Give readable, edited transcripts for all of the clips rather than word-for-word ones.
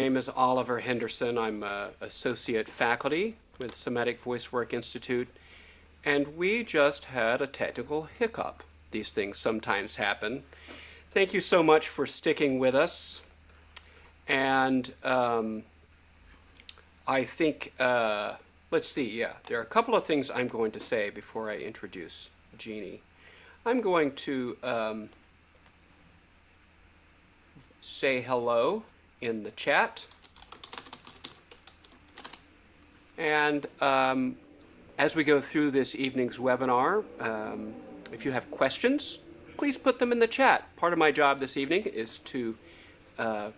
name is Oliver Henderson. I'm associate faculty with Somatic Voicework Institute, and we just had a technical hiccup. These things sometimes happen. Thank you so much for sticking with us. And I think, let's see, yeah, there are a couple of things I'm going to say before I introduce Jeannie. I'm going to say hello in the chat. And as we go through this evening's webinar, if you have questions, please put them in the chat. Part of my job this evening is to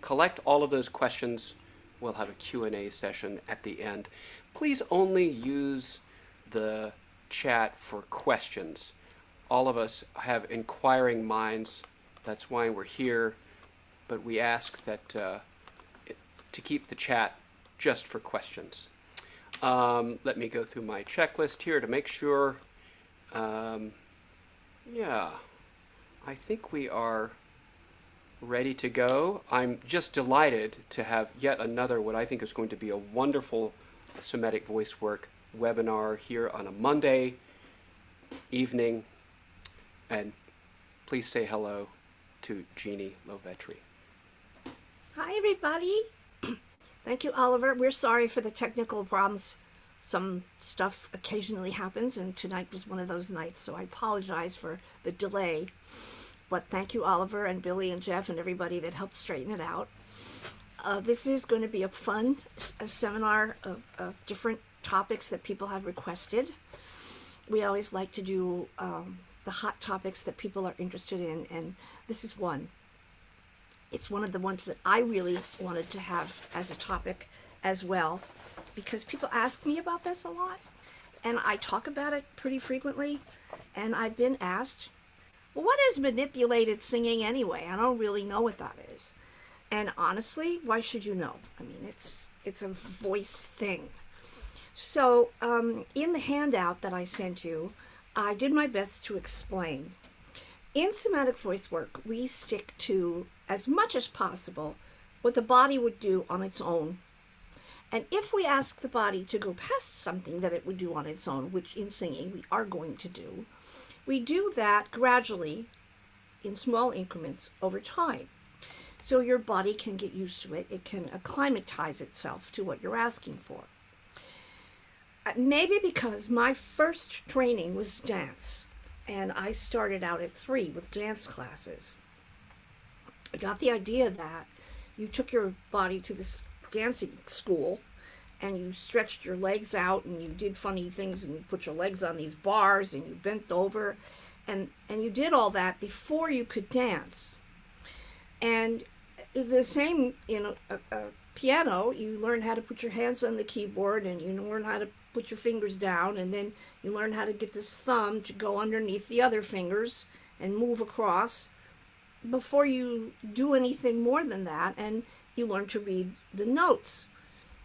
collect all of those questions. We'll have a Q&A session at the end. Please only use the chat for questions. All of us have inquiring minds. That's why we're here. But we ask that to keep the chat just for questions. Let me go through my checklist here to make sure. Yeah, I think we are ready to go. I'm just delighted to have yet another what I think is going to be a wonderful Somatic Voicework webinar here on a Monday evening. And please say hello to Jeannie Lovetri. Hi, everybody. Thank you, Oliver. We're sorry for the technical problems. Some stuff occasionally happens, and tonight was one of those nights, so I apologize for the delay. But thank you, Oliver and Billy and Jeff and everybody that helped straighten it out. This is going to be a fun seminar of different topics that people have requested. We always like to do the hot topics that people are interested in, and this is one. It's one of the ones that I really wanted to have as a topic as well, because people ask me about this a lot, and I talk about it pretty frequently, and I've been asked, well, what is manipulated singing anyway? I don't really know what that is. And honestly, why should you know? I mean, it's a voice thing. So in the handout that I sent you, I did my best to explain. In somatic voice work, we stick to, as much as possible, what the body would do on its own. And if we ask the body to go past something that it would do on its own, which in singing we are going to do, we do that gradually in small increments over time. So your body can get used to it. It can acclimatize itself to what you're asking for. Maybe because my first training was dance, and I started out at 3 with dance classes. I got the idea that you took your body to this dancing school and you stretched your legs out and you did funny things and you put your legs on these bars and you bent over and you did all that before you could dance. And the same in a piano, you learn how to put your hands on the keyboard and you learn how to put your fingers down, and then you learn how to get this thumb to go underneath the other fingers and move across before you do anything more than that, and you learn to read the notes.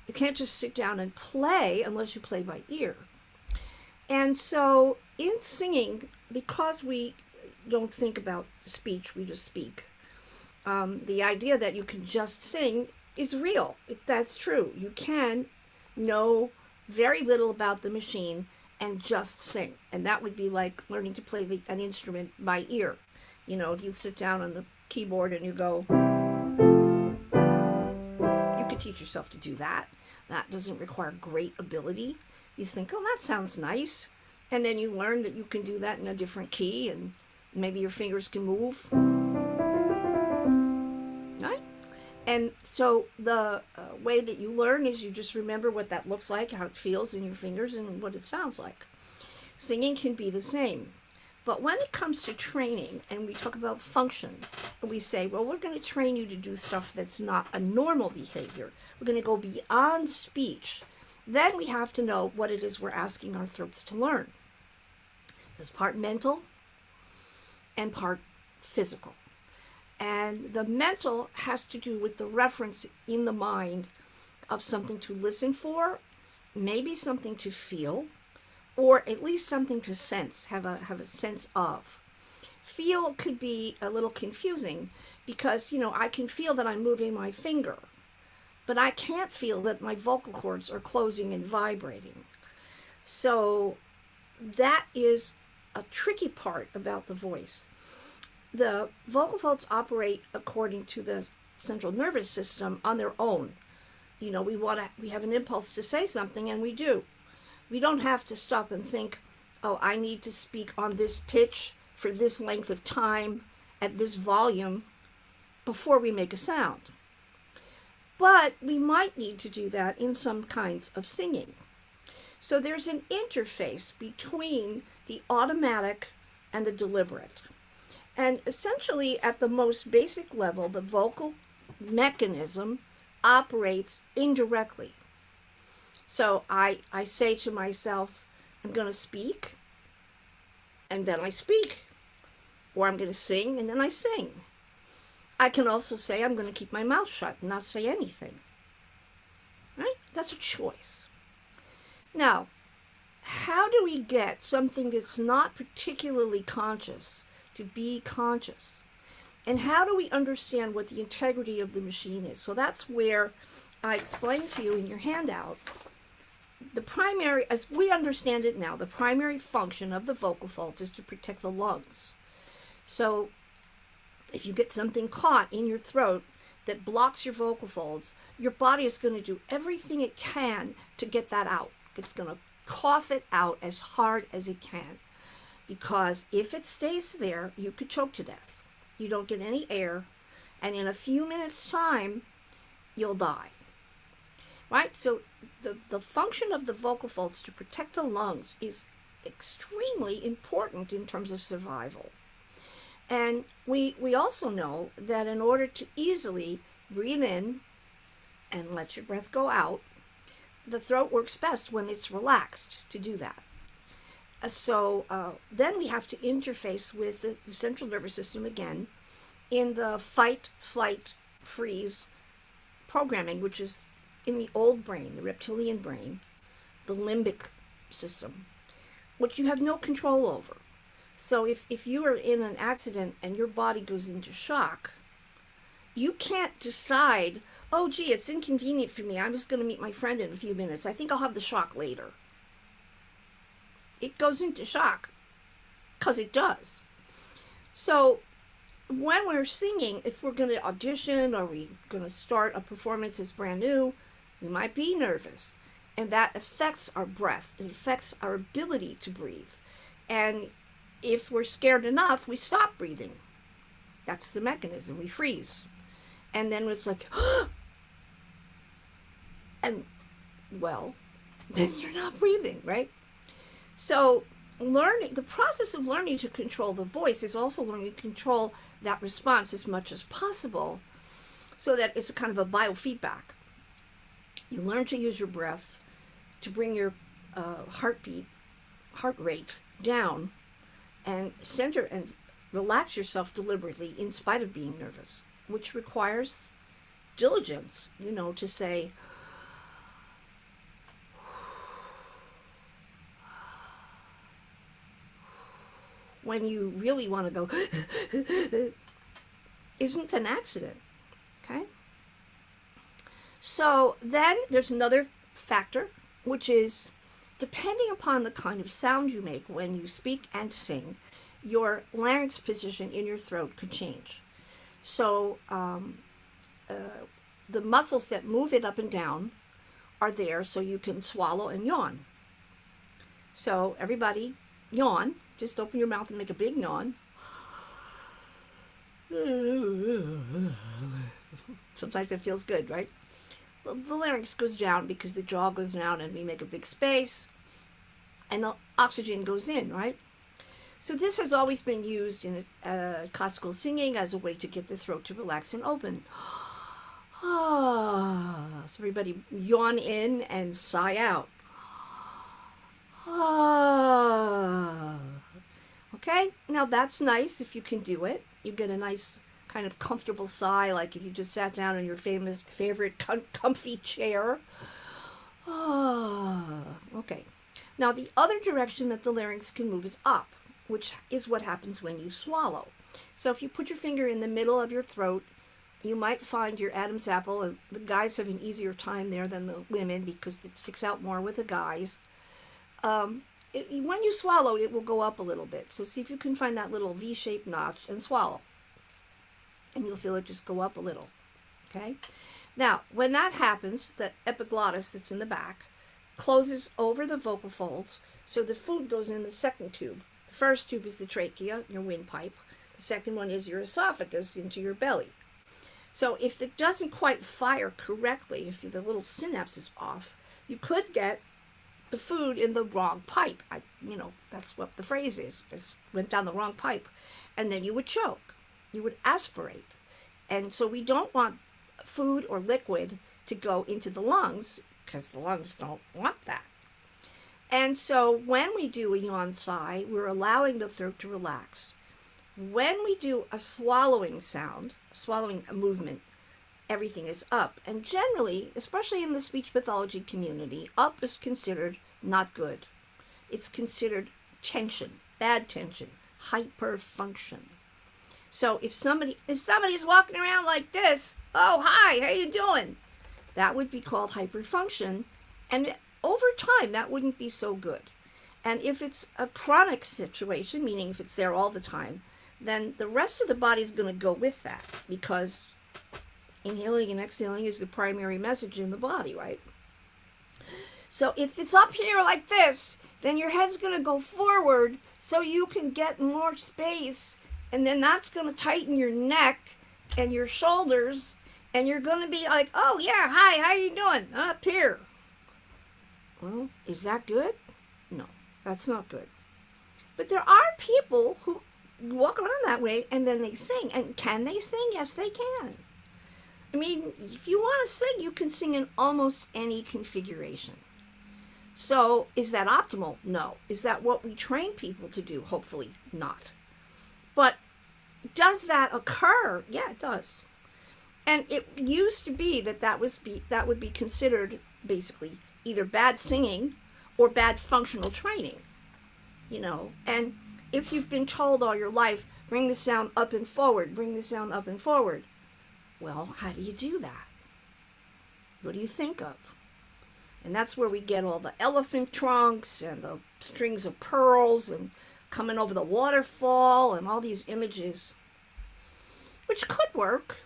You can't just sit down and play unless you play by ear. And so in singing, because we don't think about speech, we just speak, the idea that you can just sing is real. That's true. You can know very little about the machine and just sing. And that would be like learning to play an instrument by ear. You know, if you sit down on the keyboard and you go, you could teach yourself to do that. That doesn't require great ability. You think, oh, that sounds nice. And then you learn that you can do that in a different key and maybe your fingers can move. Right? And so the way that you learn is you just remember what that looks like, how it feels in your fingers, and what it sounds like. Singing can be the same. But when it comes to training, and we talk about function, we say, well, we're going to train you to do stuff that's not a normal behavior. We're going to go beyond speech. Then we have to know what it is we're asking our throats to learn. There's part mental and part physical. And the mental has to do with the reference in the mind of something to listen for, maybe something to feel, or at least something to sense, have a sense of. Feel could be a little confusing because, you know, I can feel that I'm moving my finger, but I can't feel that my vocal cords are closing and vibrating. So that is a tricky part about the voice. The vocal folds operate according to the central nervous system on their own. You know, we have an impulse to say something, and we do. We don't have to stop and think, oh, I need to speak on this pitch for this length of time at this volume before we make a sound. But we might need to do that in some kinds of singing. So there's an interface between the automatic and the deliberate. And essentially, at the most basic level, the vocal mechanism operates indirectly. So I say to myself, I'm going to speak, and then I speak. Or I'm going to sing, and then I sing. I can also say I'm going to keep my mouth shut and not say anything. Right? That's a choice. Now, how do we get something that's not particularly conscious to be conscious? And how do we understand what the integrity of the machine is? So that's where I explained to you in your handout. The primary, as we understand it now, the primary function of the vocal folds is to protect the lungs. So if you get something caught in your throat that blocks your vocal folds, your body is going to do everything it can to get that out. It's going to cough it out as hard as it can. Because if it stays there, you could choke to death. You don't get any air, and in a few minutes' time, you'll die. Right? So the function of the vocal folds to protect the lungs is extremely important in terms of survival. And we also know that in order to easily breathe in and let your breath go out, the throat works best when it's relaxed to do that. So then we have to interface with the central nervous system again in the fight, flight, freeze programming, which is in the old brain, the reptilian brain, the limbic system, which you have no control over. So if you are in an accident and your body goes into shock, you can't decide, oh, gee, it's inconvenient for me. I'm just going to meet my friend in a few minutes. I think I'll have the shock later. It goes into shock because it does. So when we're singing, if we're going to audition or we're going to start a performance that's brand new, we might be nervous. And that affects our breath. It affects our ability to breathe. And if we're scared enough, we stop breathing. That's the mechanism. We freeze. And then it's like, and, well, then you're not breathing, right? So the process of learning to control the voice is also learning to control that response as much as possible so that it's a kind of a biofeedback. You learn to use your breath to bring your heart rate down and center and relax yourself deliberately in spite of being nervous, which requires diligence, to say, when you really want to go, isn't an accident, okay? So then there's another factor, which is depending upon the kind of sound you make when you speak and sing, your larynx position in your throat could change. So the muscles that move it up and down are there so you can swallow and yawn. So everybody yawn. Just open your mouth and make a big yawn. Sometimes it feels good, right? The larynx goes down because the jaw goes down and we make a big space and the oxygen goes in, right? So this has always been used in classical singing as a way to get the throat to relax and open. So everybody yawn in and sigh out. Okay, now that's nice if you can do it. You get a nice kind of comfortable sigh, like if you just sat down in your favorite comfy chair. Okay. Now the other direction that the larynx can move is up, which is what happens when you swallow. So if you put your finger in the middle of your throat, you might find your Adam's apple, and the guys have an easier time there than the women because it sticks out more with the guys. When you swallow, it will go up a little bit. So see if you can find that little V-shaped notch and swallow. And you'll feel it just go up a little. Okay? Now, when that happens, that epiglottis that's in the back closes over the vocal folds, so the food goes in the second tube. The first tube is the trachea, your windpipe. The second one is your esophagus into your belly. So if it doesn't quite fire correctly, if the little synapse is off, you could get the food in the wrong pipe. That's what the phrase is. It went down the wrong pipe. And then you would choke. You would aspirate. And so we don't want food or liquid to go into the lungs because the lungs don't want that. And so when we do a yawn sigh, we're allowing the throat to relax. When we do a swallowing sound, swallowing a movement, everything is up. And generally, especially in the speech pathology community, up is considered not good. It's considered tension, bad tension, hyperfunction. So if somebody's walking around like this, oh, hi, how you doing? That would be called hyperfunction. And over time, that wouldn't be so good. And if it's a chronic situation, meaning if it's there all the time, then the rest of the body's going to go with that because inhaling and exhaling is the primary message in the body, right? So if it's up here like this, then your head's going to go forward so you can get more space, and then that's going to tighten your neck and your shoulders, and you're going to be like, oh yeah, hi, how you doing? Up here. Well, is that good? No, that's not good. But there are people who walk around that way and then they sing. And can they sing? Yes, they can. I mean, if you want to sing, you can sing in almost any configuration. So is that optimal? No. Is that what we train people to do? Hopefully not. But does that occur? Yeah, it does. And it used to be that would be considered basically either bad singing or bad functional training, and if you've been told all your life, bring the sound up and forward, bring the sound up and forward, well, how do you do that? What do you think of? And that's where we get all the elephant trunks and the strings of pearls and coming over the waterfall and all these images, which could work.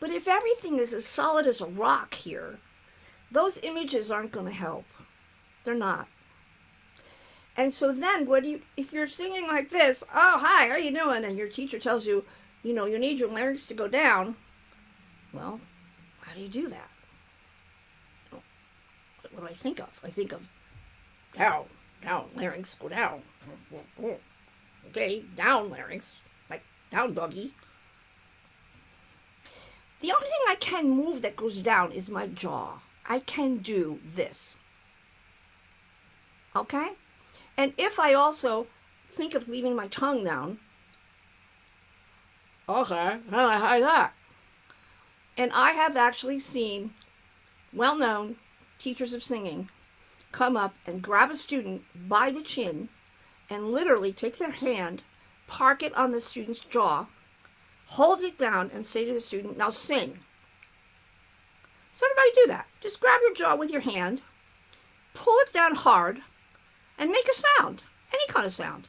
But if everything is as solid as a rock here, those images aren't going to help. They're not. And so then if you're singing like this, oh, hi, how you doing? And your teacher tells you, you need your larynx to go down. Well, how do you do that? What do I think of? I think of down, larynx, go down. Okay, down, larynx, like down, doggy. The only thing I can move that goes down is my jaw. I can do this. Okay? And if I also think of leaving my tongue down, okay, like that. And I have actually seen well-known teachers of singing come up and grab a student by the chin and literally take their hand, park it on the student's jaw, hold it down, and say to the student, now sing. So everybody do that. Just grab your jaw with your hand, pull it down hard, and make a sound. Any kind of sound.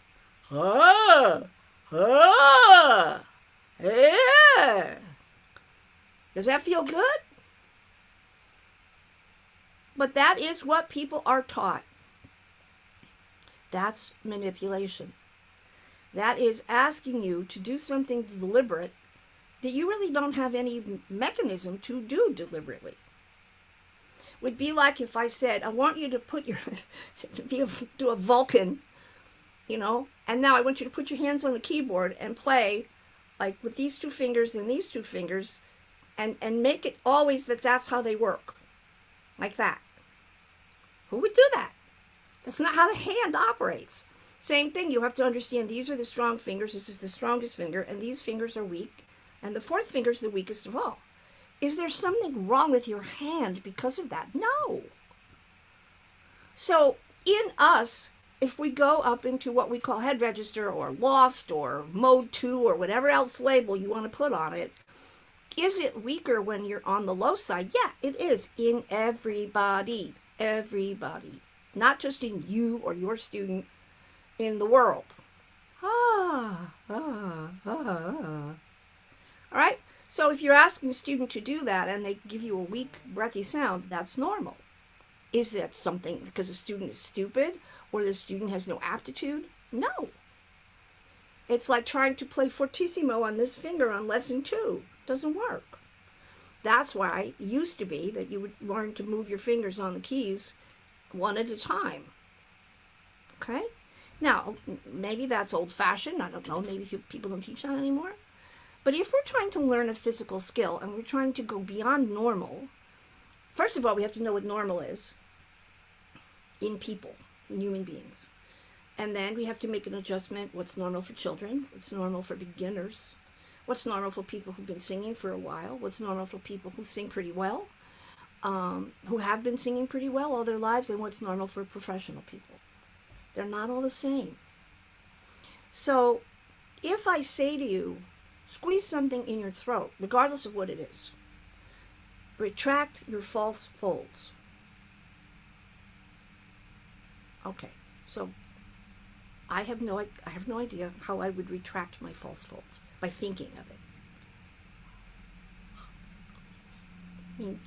Ah, ah, yeah. Does that feel good? But that is what people are taught. That's manipulation. That is asking you to do something deliberate that you really don't have any mechanism to do deliberately. Would be like if I said, I want you to put do a Vulcan, and now I want you to put your hands on the keyboard and play like with these two fingers and these two fingers and make it always that's how they work. Like that. Who would do that? That's not how the hand operates. Same thing, you have to understand these are the strong fingers, this is the strongest finger, and these fingers are weak, and the fourth finger is the weakest of all. Is there something wrong with your hand because of that? No. So in us, if we go up into what we call head register or loft or mode 2 or whatever else label you want to put on it, Is it weaker when you're on the low side? Yeah, it is in everybody. Everybody. Not just in you or your student, in the world. Ah, ah, ah. All right? So if you're asking a student to do that and they give you a weak, breathy sound, that's normal. Is that something because the student is stupid or the student has no aptitude? No. It's like trying to play fortissimo on this finger on lesson 2. Doesn't work. That's why it used to be that you would learn to move your fingers on the keys one at a time. Okay? Now, maybe that's old-fashioned. I don't know. Maybe people don't teach that anymore. But if we're trying to learn a physical skill and we're trying to go beyond normal, first of all, we have to know what normal is in people, in human beings. And then we have to make an adjustment. What's normal for children? What's normal for beginners? What's normal for people who've been singing for a while? What's normal for people who sing pretty well, who have been singing pretty well all their lives? And what's normal for professional people? They're not all the same. So if I say to you, squeeze something in your throat, regardless of what it is, retract your false folds. Okay, so I have no idea how I would retract my false folds by thinking of it. I mean,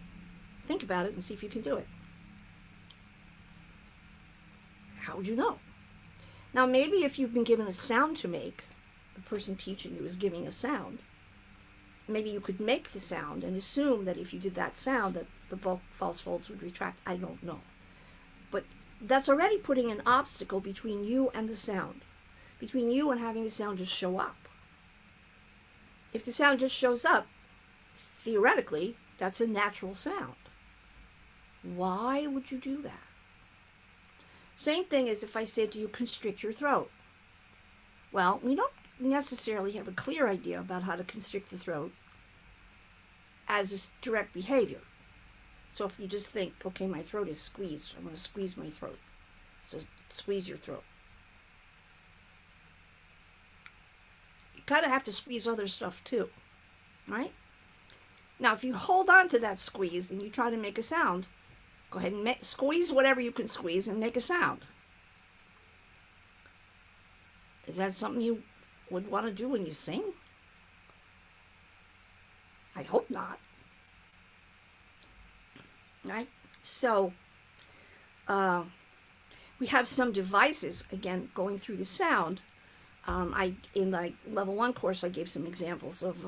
think about it and see if you can do it. How would you know? Now, maybe if you've been given a sound to make, the person teaching you is giving a sound, maybe you could make the sound and assume that if you did that sound that the false folds would retract. I don't know. But that's already putting an obstacle between you and the sound, between you and having the sound just show up. If the sound just shows up, theoretically, that's a natural sound. Why would you do that? Same thing as if I said to you, constrict your throat. Well, we don't necessarily have a clear idea about how to constrict the throat as a direct behavior. So if you just think, okay, my throat is squeezed, I'm going to squeeze my throat. So squeeze your throat. You kind of have to squeeze other stuff too, right? Now, if you hold on to that squeeze and you try to make a sound, go ahead and squeeze whatever you can squeeze and make a sound. Is that something you would want to do when you sing? I hope not. Right? So, we have some devices, again, going through the sound. In like level 1 course, I gave some examples of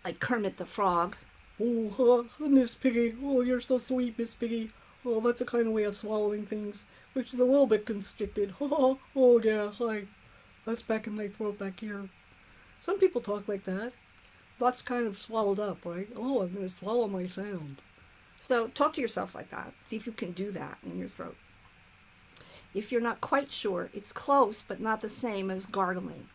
like Kermit the Frog. Oh, Miss Piggy. Oh, you're so sweet, Miss Piggy. Oh, that's a kind of way of swallowing things, which is a little bit constricted. Oh, yeah, hi. That's back in my throat back here. Some people talk like that. That's kind of swallowed up, right? Oh, I'm going to swallow my sound. So talk to yourself like that. See if you can do that in your throat. If you're not quite sure, it's close, but not the same as gargling.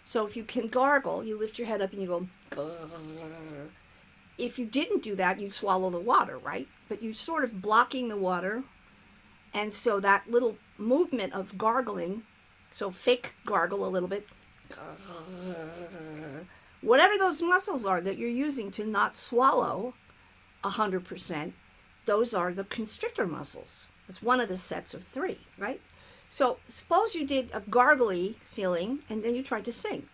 So if you can gargle, you lift your head up and you go, grrr. If you didn't do that, you'd swallow the water, right? But you're sort of blocking the water. And so that little movement of gargling, so fake gargle a little bit, whatever those muscles are that you're using to not swallow 100%, those are the constrictor muscles. It's one of the sets of 3, right? So suppose you did a gargly feeling and then you tried to sing.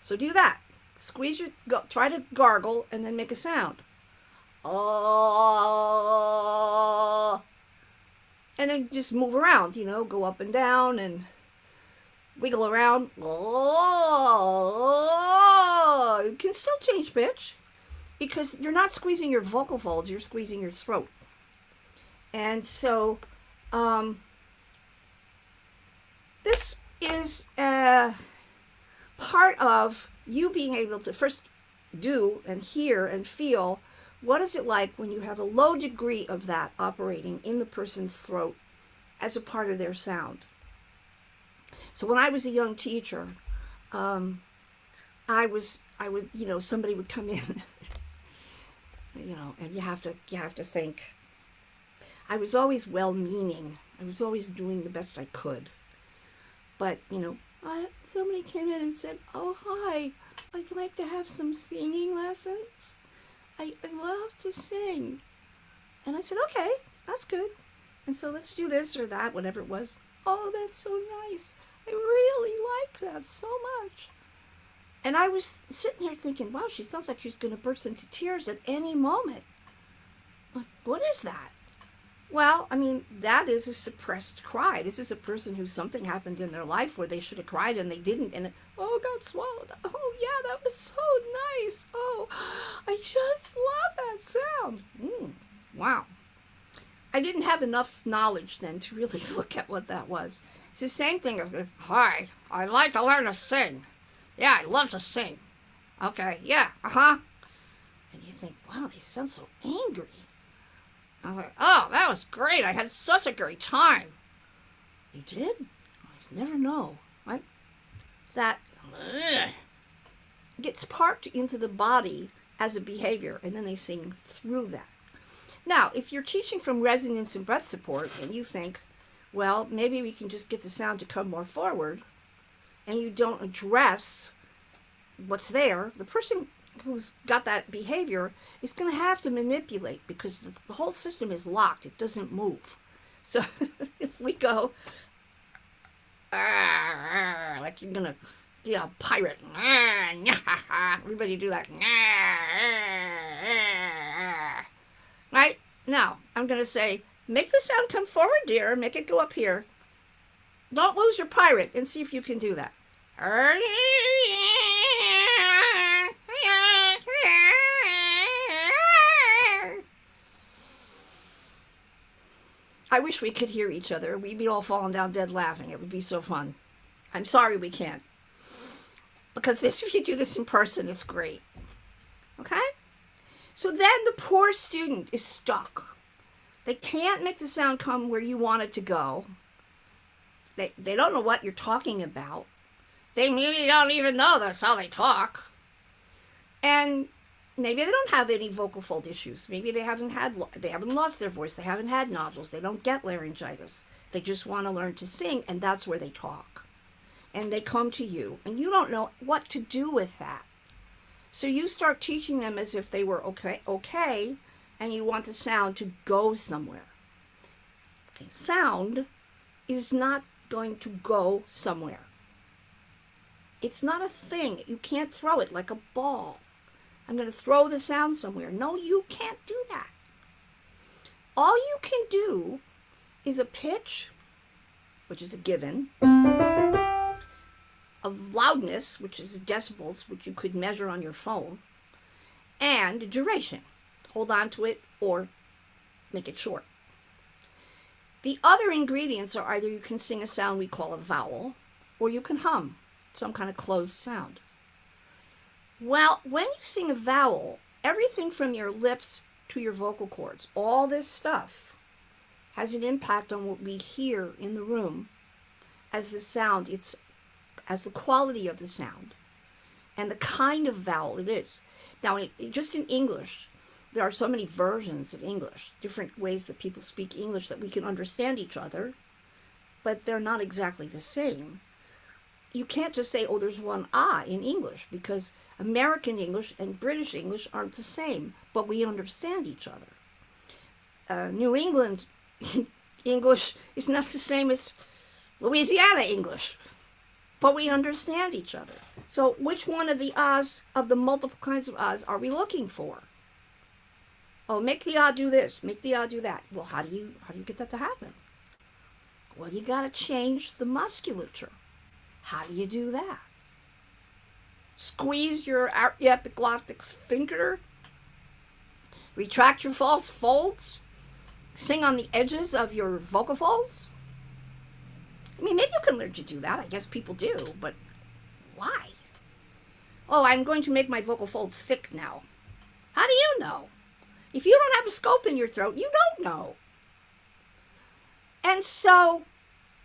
So do that. Squeeze try to gargle and then make a sound. And then just move around, go up and down and wiggle around. You can still change pitch because you're not squeezing your vocal folds, you're squeezing your throat. And so this is part of you being able to first do and hear and feel what is it like when you have a low degree of that operating in the person's throat as a part of their sound. So when I was a young teacher, I would, somebody would come in, and you have to think. I was always well-meaning. I was always doing the best I could. But, somebody came in and said, "Oh, hi, I'd like to have some singing lessons. I love to sing." And I said, "Okay, that's good. And so let's do this or that, whatever it was." "Oh, that's so nice. I really like that so much." And I was sitting there thinking, wow, she sounds like she's going to burst into tears at any moment. Like, what is that? Well, I mean, that is a suppressed cry. This is a person who something happened in their life where they should have cried and they didn't, and it, oh, got swallowed. Oh, yeah, that was so nice. Oh, I just love that sound. Wow. I didn't have enough knowledge then to really look at what that was. It's the same thing of, "Hi, I'd like to learn to sing. Yeah, I love to sing." "Okay, yeah, uh-huh." And you think, wow, they sound so angry. I was like, "Oh, that was great. I had such a great time." You did? I never know. Right? That gets parked into the body as a behavior, and then they sing through that. Now, if you're teaching from resonance and breath support, and you think, well, maybe we can just get the sound to come more forward, and you don't address what's there, the person who's got that behavior is going to have to manipulate because the whole system is locked. It doesn't move. So if we go, like you're going to be a pirate, everybody do that. Right? Now, I'm going to say, make the sound come forward, dear. Make it go up here. Don't lose your pirate and see if you can do that. I wish we could hear each other. We'd be all falling down dead laughing. It would be so fun. I'm sorry we can't. Because this, if you do this in person, it's great. Okay? So then the poor student is stuck. They can't make the sound come where you want it to go. They don't know what you're talking about. They maybe don't even know that's how they talk. And maybe they don't have any vocal fold issues. Maybe they haven't lost their voice. They haven't had nodules. They don't get laryngitis. They just want to learn to sing, and that's where they talk. And they come to you, and you don't know what to do with that. So you start teaching them as if they were okay, and you want the sound to go somewhere. Okay, sound is not going to go somewhere. It's not a thing. You can't throw it like a ball. I'm going to throw the sound somewhere. No, you can't do that. All you can do is a pitch, which is a given, of loudness, which is decibels, which you could measure on your phone, and duration. Hold on to it or make it short. The other ingredients are either you can sing a sound we call a vowel, or you can hum some kind of closed sound. Well, when you sing a vowel, everything from your lips to your vocal cords, all this stuff has an impact on what we hear in the room as the sound, as the quality of the sound and the kind of vowel it is. Now, just in English, there are so many versions of English, different ways that people speak English that we can understand each other, but they're not exactly the same. You can't just say, oh, there's one ah in English, because American English and British English aren't the same, but we understand each other. New England English is not the same as Louisiana English, but we understand each other. So which one of the ahs, of the multiple kinds of ahs, are we looking for? Oh, make the ah do this, make the ah do that. Well, how do you get that to happen? Well, you got to change the musculature. How do you do that? Squeeze your epiglottic sphincter, retract your false folds, sing on the edges of your vocal folds. I mean, maybe you can learn to do that. I guess people do, but why? Oh, I'm going to make my vocal folds thick now. How do you know? If you don't have a scope in your throat, you don't know. And so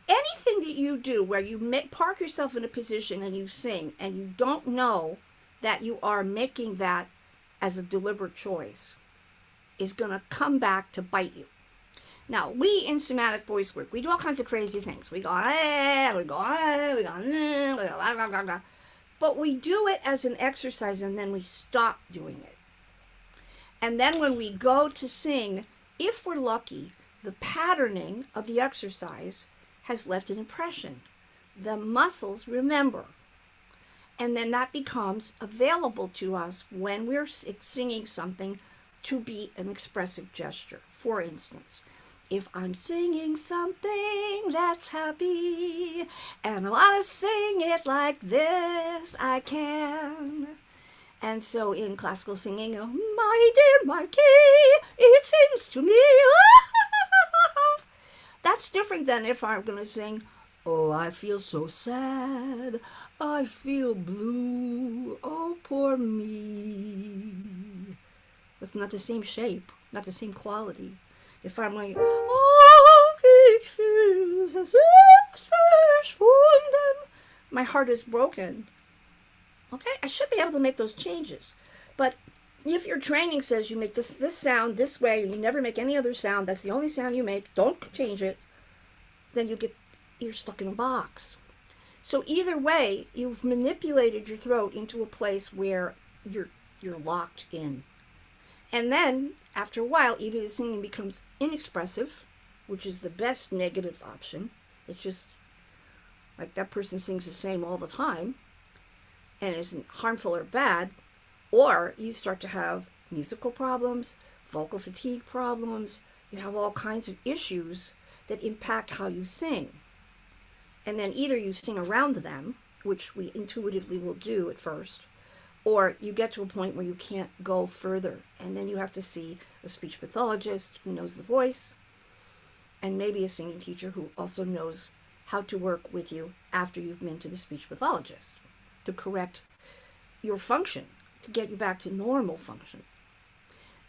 anything that you do where you park yourself in a position and you sing and you don't know that you are making that as a deliberate choice is going to come back to bite you. Now, we in somatic voice work, we do all kinds of crazy things. We go, we go, we go, we go, blah, blah, blah, blah. But we do it as an exercise and then we stop doing it. And then when we go to sing, if we're lucky, the patterning of the exercise has left an impression. The muscles remember. And then that becomes available to us when we're singing something to be an expressive gesture. For instance, if I'm singing something that's happy and I want to sing it like this, I can. And so in classical singing, my dear Marquis, it seems to me, that's different than if I'm going to sing, oh, I feel so sad, I feel blue, oh, poor me. That's not the same shape, not the same quality. If I'm like, oh, he feels as if first formed them, my heart is broken. Okay, I should be able to make those changes. But if your training says you make this sound this way and you never make any other sound, that's the only sound you make, don't change it, then you're stuck in a box. So either way, you've manipulated your throat into a place where you're locked in. And then, after a while, either the singing becomes inexpressive, which is the best negative option. It's just like that person sings the same all the time and isn't harmful or bad, or you start to have musical problems, vocal fatigue problems, you have all kinds of issues that impact how you sing. And then either you sing around them, which we intuitively will do at first, or you get to a point where you can't go further, and then you have to see a speech pathologist who knows the voice, and maybe a singing teacher who also knows how to work with you after you've been to the speech pathologist to correct your function, to get you back to normal function.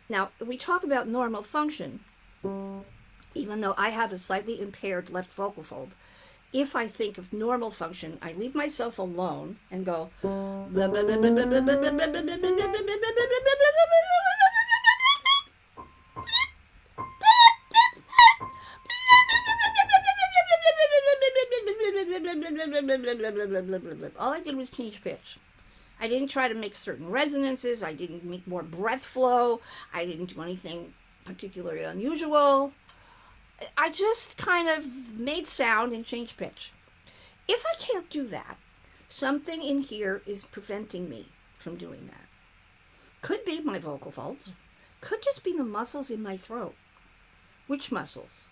Now, we talk about normal function, even though I have a slightly impaired left vocal fold. If I think of normal function, I leave myself alone and go all I did was change pitch. I didn't try to make certain resonances. I didn't make more breath flow. I didn't do anything particularly unusual. I just kind of made sound and changed pitch. If I can't do that, something in here is preventing me from doing that. Could be my vocal folds. Could just be the muscles in my throat. Which muscles?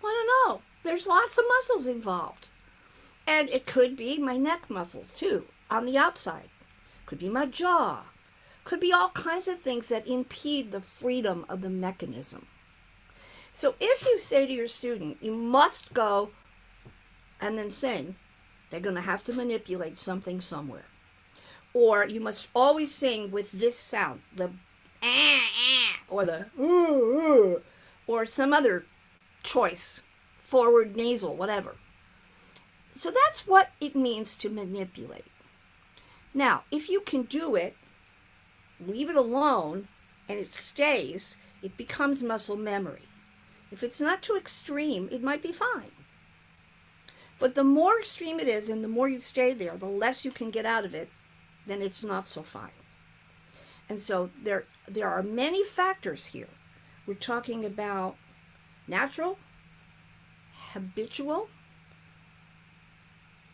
I don't know. There's lots of muscles involved. And it could be my neck muscles too, on the outside. Could be my jaw. Could be all kinds of things that impede the freedom of the mechanism. So if you say to your student, you must go and then sing, they're going to have to manipulate something somewhere. Or you must always sing with this sound, the or the or some other choice, forward nasal, whatever. So that's what it means to manipulate. Now, if you can do it, leave it alone, and it stays, it becomes muscle memory. If it's not too extreme, it might be fine. But the more extreme it is and the more you stay there, the less you can get out of it, then it's not so fine. And so there are many factors here. We're talking about natural, habitual,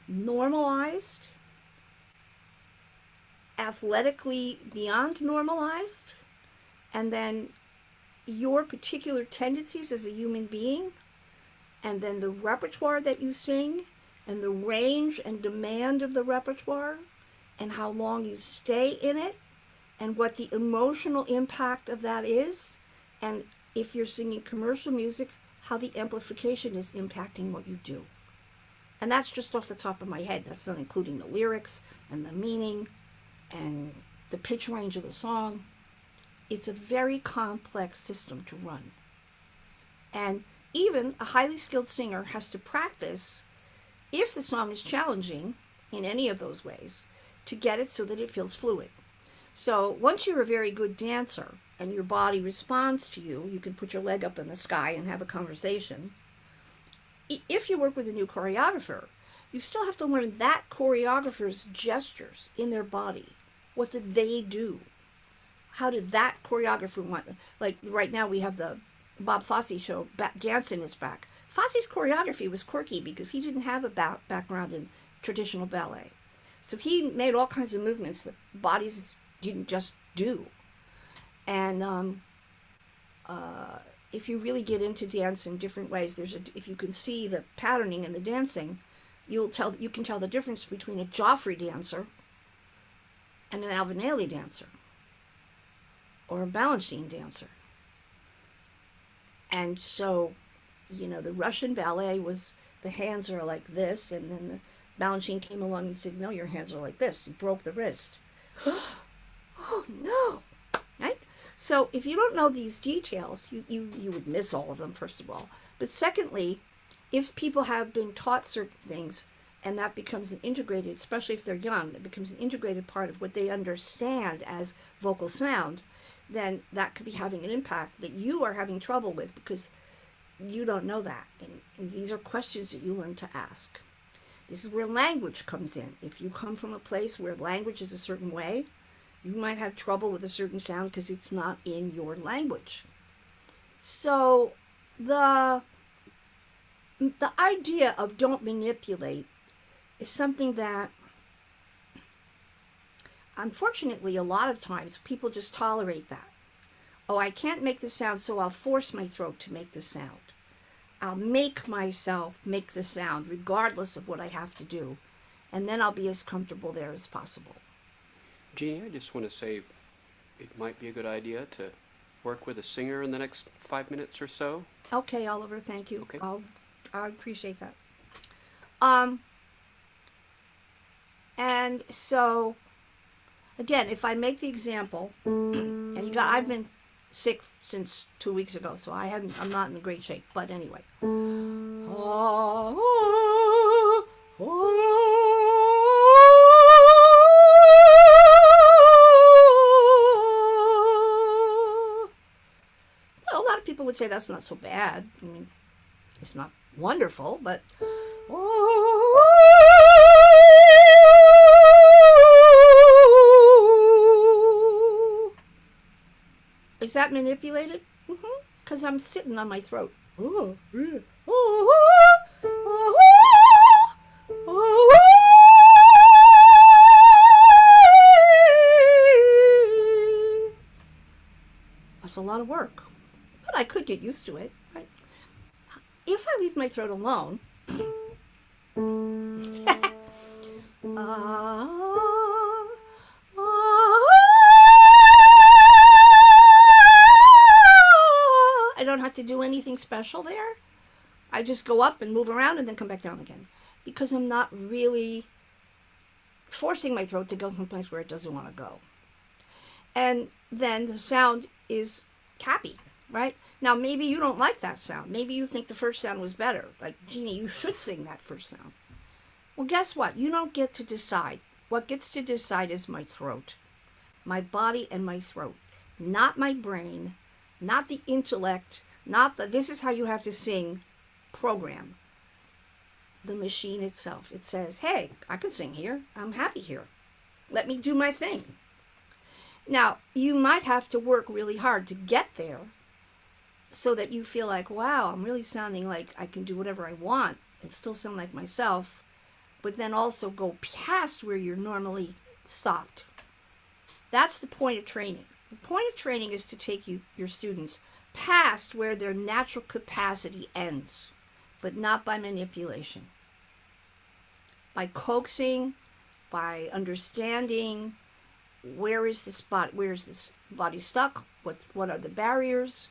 normalized, athletically beyond normalized, and then your particular tendencies as a human being, and then the repertoire that you sing, and the range and demand of the repertoire, and how long you stay in it, and what the emotional impact of that is, and if you're singing commercial music, how the amplification is impacting what you do. And that's just off the top of my head. That's not including the lyrics and the meaning and the pitch range of the song. It's a very complex system to run. And even a highly skilled singer has to practice, if the song is challenging in any of those ways, to get it so that it feels fluid. So once you're a very good dancer and your body responds to you, you can put your leg up in the sky and have a conversation. If you work with a new choreographer, you still have to learn that choreographer's gestures in their body. What did they do? How did that choreographer want? Like right now we have the Bob Fosse show, Dancing is Back. Fosse's choreography was quirky because he didn't have a background in traditional ballet. So he made all kinds of movements that bodies didn't just do. And if you really get into dance in different ways, if you can see the patterning in the dancing, you can tell the difference between a Joffrey dancer and an Alvanelli dancer, or a Balanchine dancer. And so, the Russian ballet was, the hands are like this, and then the Balanchine came along and said, no, your hands are like this. He broke the wrist. Oh, no. Right? So if you don't know these details, you would miss all of them, first of all. But secondly, if people have been taught certain things, and that becomes an integrated, especially if they're young, it becomes an integrated part of what they understand as vocal sound, then that could be having an impact that you are having trouble with because you don't know that. And these are questions that you learn to ask. This is where language comes in. If you come from a place where language is a certain way, you might have trouble with a certain sound because it's not in your language. So the idea of don't manipulate is something that, unfortunately, a lot of times people just tolerate that. Oh, I can't make the sound, so I'll force my throat to make the sound. I'll make myself make the sound regardless of what I have to do, and then I'll be as comfortable there as possible. Jeannie, I just want to say it might be a good idea to work with a singer in the next 5 minutes or so. Okay, Oliver, thank you. Okay. I appreciate that. And so, again, if I make the example, and I've been sick since 2 weeks ago, so I'm not in great shape. But anyway. Well, a lot of people would say that's not so bad. I mean, it's not wonderful, but is that manipulated? Because I'm sitting on my throat. Oh, yeah. That's a lot of work. But I could get used to it. Right? If I leave my throat alone, I don't have to do anything special there. I just go up and move around and then come back down again. Because I'm not really forcing my throat to go someplace where it doesn't want to go. And then the sound is cappy, right? Now, maybe you don't like that sound. Maybe you think the first sound was better. Like, Jeannie, you should sing that first sound. Well, guess what? You don't get to decide. What gets to decide is my throat. My body and my throat. Not my brain. Not the intellect. Not the, this is how you have to sing program. The machine itself. It says, hey, I can sing here. I'm happy here. Let me do my thing. Now, you might have to work really hard to get there so that you feel like, wow, I'm really sounding like I can do whatever I want and still sound like myself, but then also go past where you're normally stopped. That's the point of training. The point of training is to take your students past where their natural capacity ends, but not by manipulation. By coaxing, by understanding, where is this body stuck? What are the barriers?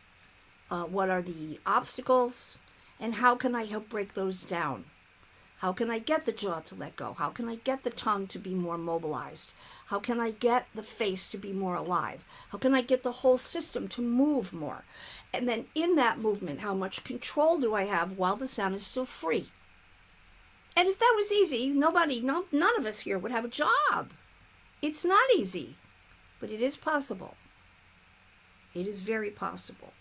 What are the obstacles? And how can I help break those down? How can I get the jaw to let go? How can I get the tongue to be more mobilized? How can I get the face to be more alive? How can I get the whole system to move more? And then in that movement, how much control do I have while the sound is still free? And if that was easy, none of us here would have a job. It's not easy. but it is possible. It is very possible.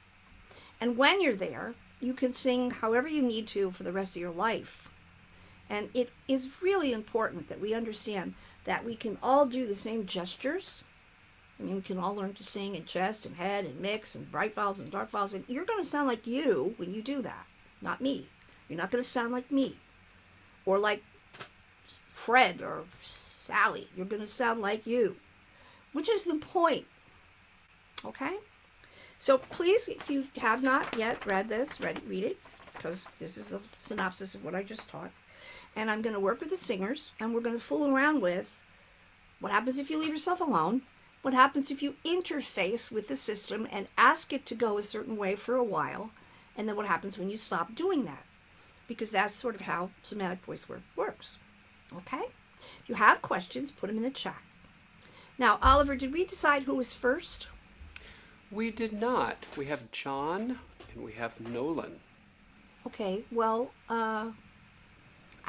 And when you're there, you can sing however you need to for the rest of your life. And it is really important that we understand that we can all do the same gestures. I mean, we can all learn to sing in chest and head and mix and bright vowels and dark vowels. And you're going to sound like you when you do that, not me. You're not going to sound like me or like Fred or Sally. You're going to sound like you, which is the point. Okay? So please, if you have not yet read this, read it, because this is a synopsis of what I just taught. And I'm going to work with the singers, and we're going to fool around with what happens if you leave yourself alone, what happens if you interface with the system and ask it to go a certain way for a while, and then what happens when you stop doing that. Because that's sort of how somatic voice work works. Okay? If you have questions, put them in the chat. Now, Oliver, did we decide who was first? We did not. We have John and we have Nolan. Okay, well, I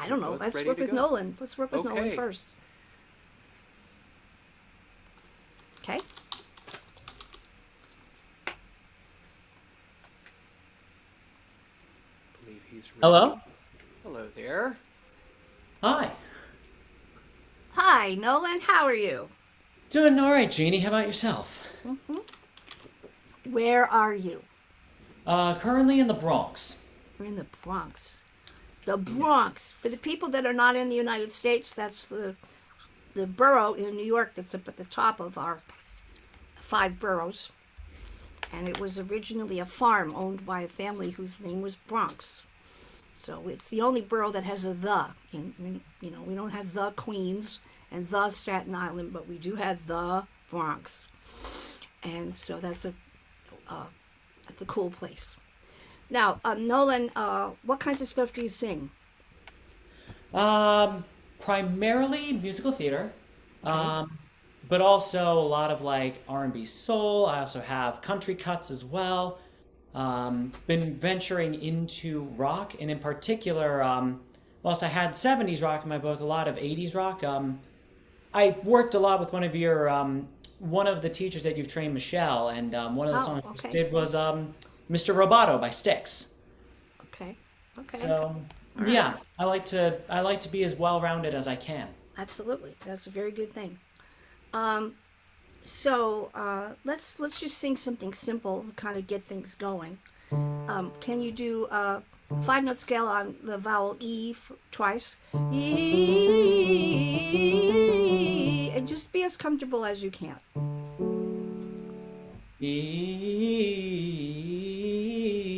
don't know. Both Let's ready work to with go? Nolan. Let's work with Nolan Okay. first. Okay? I believe he's ready. Hello? Hello there. Hi. Hi, Nolan. How are you? Doing all right, Jeannie. How about yourself? Where are you? Currently in the Bronx. We're in the Bronx. The Bronx. For the people that are not in the United States, that's the borough in New York that's up at the top of our 5 boroughs. And it was originally a farm owned by a family whose name was Bronx. So it's the only borough that has a the. We don't have the Queens and the Staten Island, but we do have the Bronx. And so that's a cool place. Now, Nolan, what kinds of stuff do you sing? Primarily musical theater, but also a lot of like R&B soul. I also have country cuts as well. Been venturing into rock, and in particular, whilst I had 70s rock in my book, a lot of 80s rock. I worked a lot with one of the teachers that you've trained, Michelle, and one of the Oh, songs okay. she did was Mr. Roboto by Styx. Okay. Okay. So All yeah, right. I like to be as well rounded as I can. Absolutely. That's a very good thing. So let's just sing something simple to kind of get things going. Can you do 5-note scale on the vowel E twice? E, and just be as comfortable as you can.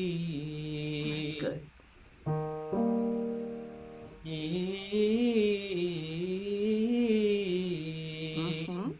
That's good. Mm-hmm.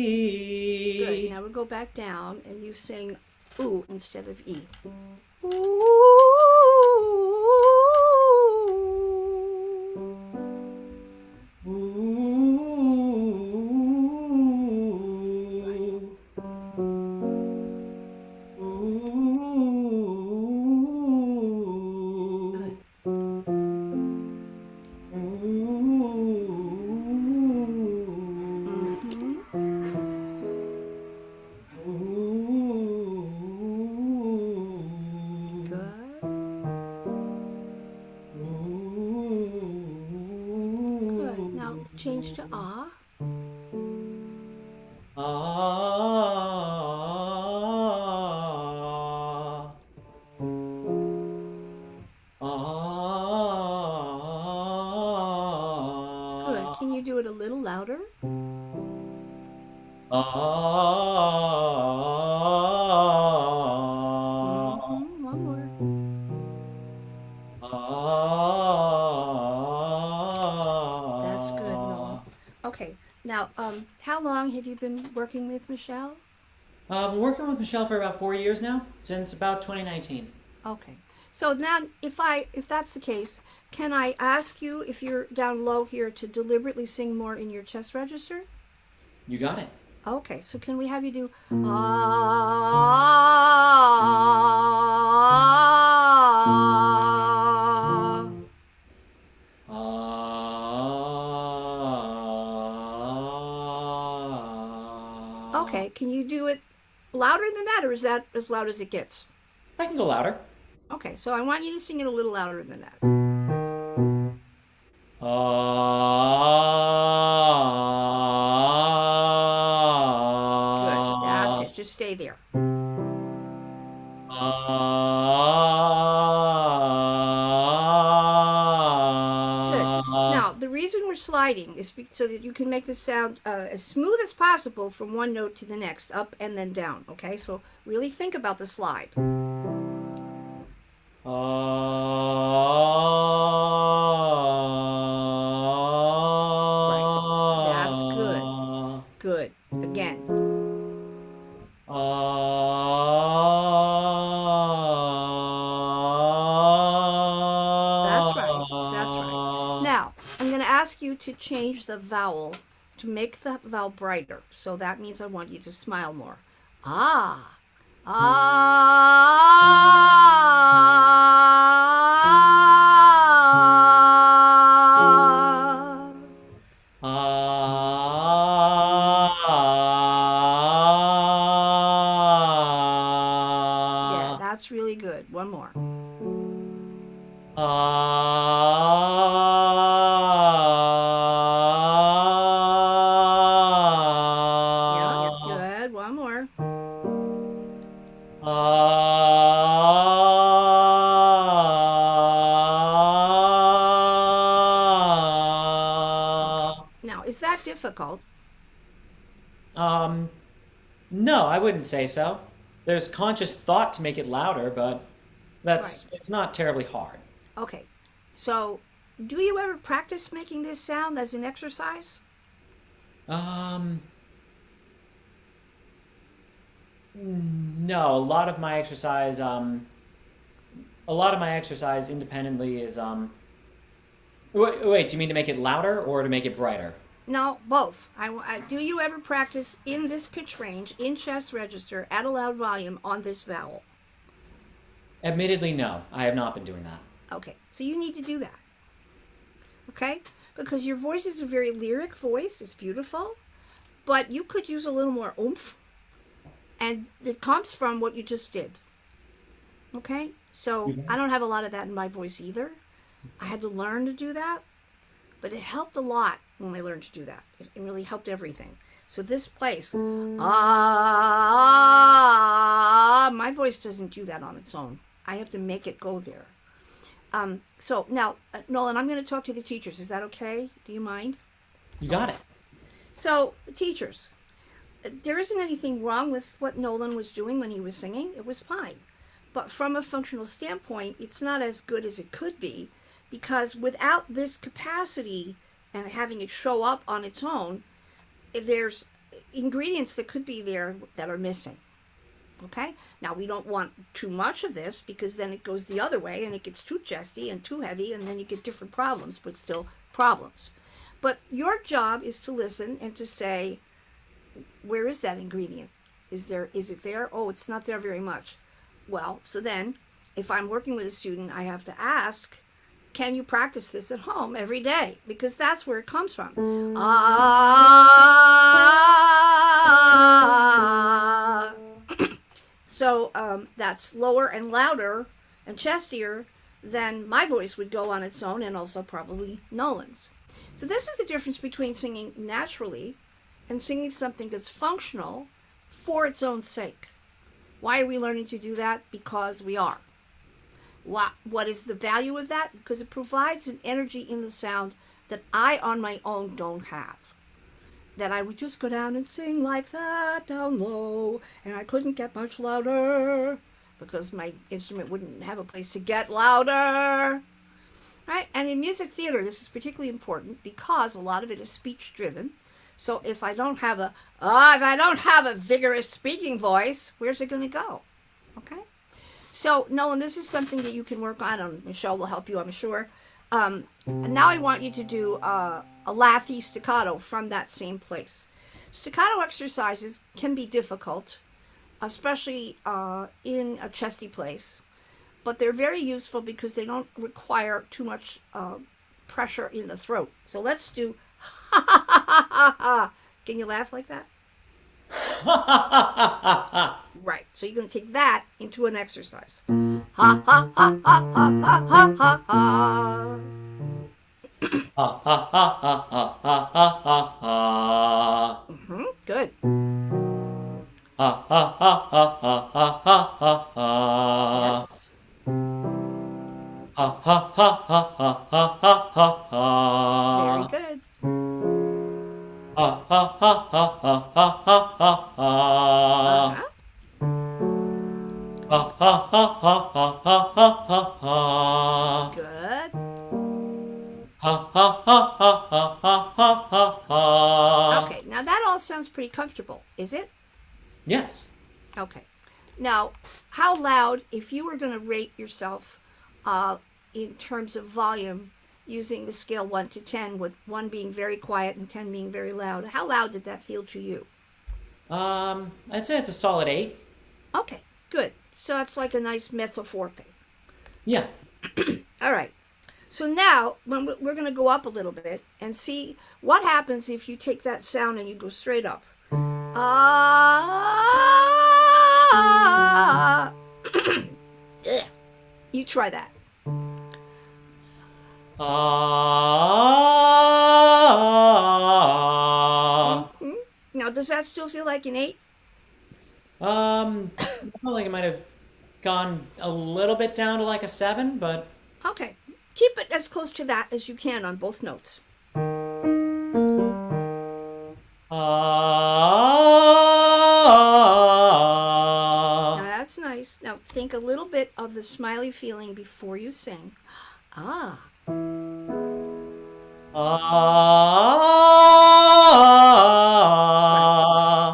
Good. Now we'll go back down and you sing ooh instead of E. Good. Mm-hmm. Good. Good. Now change to ah. Ah, Good. ah, Can you do it a little louder? ah, Mm-hmm. One more. That's good, Nolan. ah. Okay. Now, how long have you been working with Michelle? I've been working with Michelle for about 4 years now, since about 2019. Okay. So now, if that's the case, can I ask you, if you're down low here, to deliberately sing more in your chest register? You got it. Okay, so can we have you do ah? Okay, can you do it louder than that, or is that as loud as it gets? I can go louder. Okay, so I want you to sing it a little louder than that. Good, that's it. Just stay there. Good. Now, the reason we're sliding is so that you can make the sound as smooth as possible from one note to the next, up and then down. Okay, so really think about the slide. Right. That's good. Good. Again. That's right. That's right. Now, I'm going to ask you to change the vowel to make the vowel brighter. So that means I want you to smile more. Ah. Ah. Yeah, that's really good. One more. Yeah, good. One more. Now, is that difficult? Um, no, I wouldn't say so. There's conscious thought to make it louder, but Right. it's not terribly hard. Okay. So, do you ever practice making this sound as an exercise? Um, no, a lot of my exercise independently is wait, do you mean to make it louder or to make it brighter? No, both. Do you ever practice in this pitch range, in chest register, at a loud volume on this vowel? Admittedly, no. I have not been doing that. Okay, so you need to do that. Okay? Because your voice is a very lyric voice, it's beautiful, but you could use a little more oomph, and it comes from what you just did. Okay? So I don't have a lot of that in my voice either. I had to learn to do that, but it helped a lot when I learned to do that. It really helped everything. So this place, my voice doesn't do that on its own. I have to make it go there. So now, Nolan, I'm going to talk to the teachers. Is that okay? Do you mind? You got it. So, teachers, there isn't anything wrong with what Nolan was doing when he was singing. It was fine. But from a functional standpoint, it's not as good as it could be, because without this capacity and having it show up on its own, there's ingredients that could be there that are missing. Okay? Now, we don't want too much of this, because then it goes the other way and it gets too chesty and too heavy, and then you get different problems, but still problems. But your job is to listen and to say, where is that ingredient? Is it there? Oh, it's not there very much. Well, so then, if I'm working with a student, I have to ask, can you practice this at home every day? Because that's where it comes from. Ah. So that's lower and louder and chestier than my voice would go on its own, and also probably Nolan's. So this is the difference between singing naturally and singing something that's functional for its own sake. Why are we learning to do that? Because we are. What is the value of that? Because it provides an energy in the sound that I on my own don't have. That I would just go down and sing like that down low, and I couldn't get much louder because my instrument wouldn't have a place to get louder. Right? And in music theater, this is particularly important because a lot of it is speech driven. So if I don't have a vigorous speaking voice, where's it going to go? Okay? So, Nolan, this is something that you can work on, and Michelle will help you, I'm sure. And now I want you to do a laughy staccato from that same place. Staccato exercises can be difficult, especially in a chesty place, but they're very useful because they don't require too much pressure in the throat. So let's do ha ha ha ha ha. Can you laugh like that? Right. So you're going to take that into an exercise. Ha ha ha ha ha ha ha ha ha. Ha ha ha ha ha ha ha ha. Good. Ha ha ha ha ha ha ha ha. Yes. Ha ha ha ha ha ha ha ha. Very good. Ha ha ha ha ha ha ha ha. Uh-huh. Ha ha ha ha ha ha ha ha. Good. Ha ha ha ha ha ha ha ha. Okay. Now that all sounds pretty comfortable, is it? Yes. Okay. Now, how loud, if you were going to rate yourself in terms of volume using the scale 1 to 10, with 1 being very quiet and 10 being very loud, how loud did that feel to you? I'd say it's a solid 8. Okay, good. So it's like a nice mezzo forte. Yeah. All right. So now we're going to go up a little bit and see what happens if you take that sound and you go straight up. You try that. Now, does that still feel like an 8? I feel like it might have gone a little bit down to like a 7, but Okay. Keep it as close to that as you can on both notes. Now, that's nice. Now, think a little bit of the smiley feeling before you sing. Ah.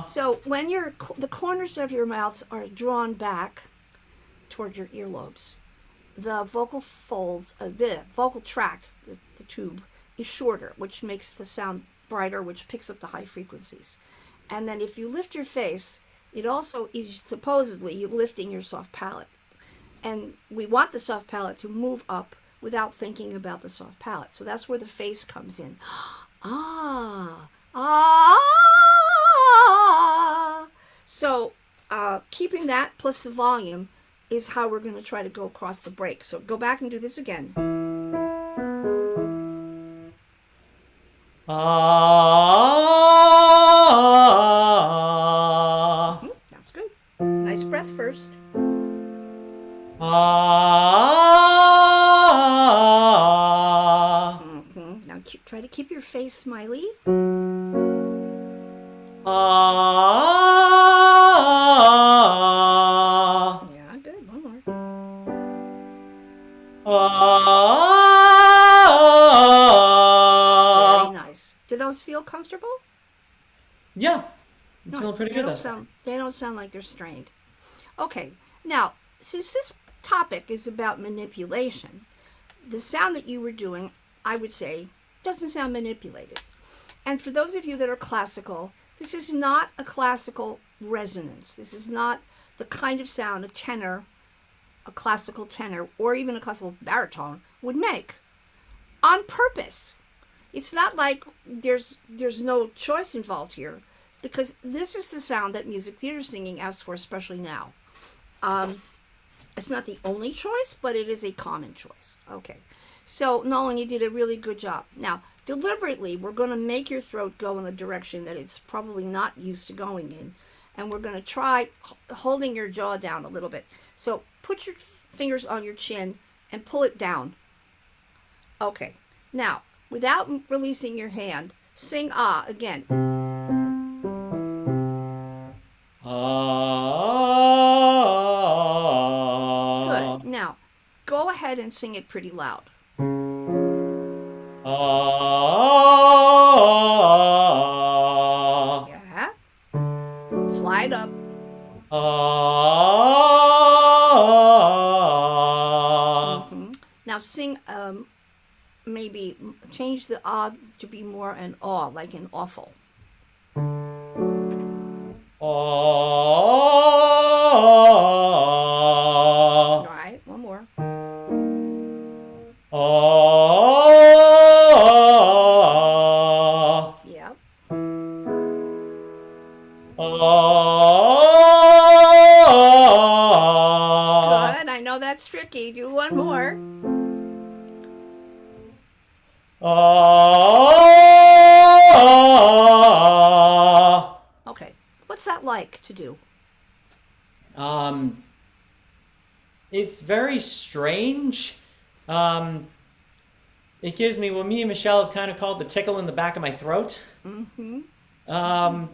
So when the corners of your mouth are drawn back toward your earlobes, the vocal folds, the vocal tract, the tube, is shorter, which makes the sound brighter, which picks up the high frequencies. And then if you lift your face, it also is supposedly lifting your soft palate. And we want the soft palate to move up without thinking about the soft palate. So that's where the face comes in. Ah, ah. So keeping that plus the volume is how we're going to try to go across the break. So go back and do this again. That's good. Nice breath first. Now try to keep your face smiley. Yeah, good. One more. Very nice. Do those feel comfortable? yeah, it's No, feeling pretty they good. don't sound. They don't sound like they're strained. Okay. Now, since this topic is about manipulation, the sound that you were doing, I would say, doesn't sound manipulated. And for those of you that are classical, this is not a classical resonance. This is not the kind of sound a tenor, a classical tenor, or even a classical baritone would make on purpose. It's not like there's no choice involved here, because this is the sound that music theater singing asks for, especially now. It's not the only choice, but it is a common choice. Okay. So, Nolan, you did a really good job. Now, deliberately, we're going to make your throat go in a direction that it's probably not used to going in. And we're going to try holding your jaw down a little bit. So, put your fingers on your chin and pull it down. Okay. Now, without releasing your hand, sing ah again. Good. Now, go ahead and sing it pretty loud. Yeah. Slide up. maybe change the ah to be more an aw, like an awful. All Oh, right, one more. oh, Yep. oh, Good. I know that's tricky. Do one more. oh. Okay. What's that like to do? Um, it's very strange. Um, it gives me what me and Michelle have kind of called the tickle in the back of my throat. Mm-hmm.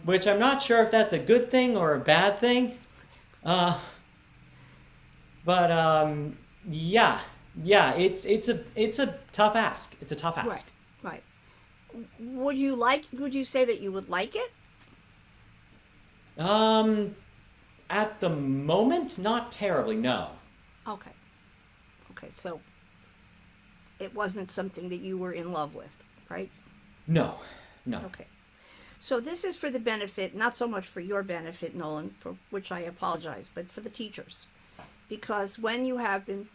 Which I'm not sure if that's a good thing or a bad thing. Uh, but yeah, yeah, it's a tough ask. It's a tough Right. ask. Right. Would you say that you would like it? Um, at the moment, not terribly. No, Okay. Okay. So it wasn't something that you were in love with, right? no, no. Okay. So this is for the benefit, not so much for your benefit, Nolan, for which I apologize, but for the teachers. Because when you have been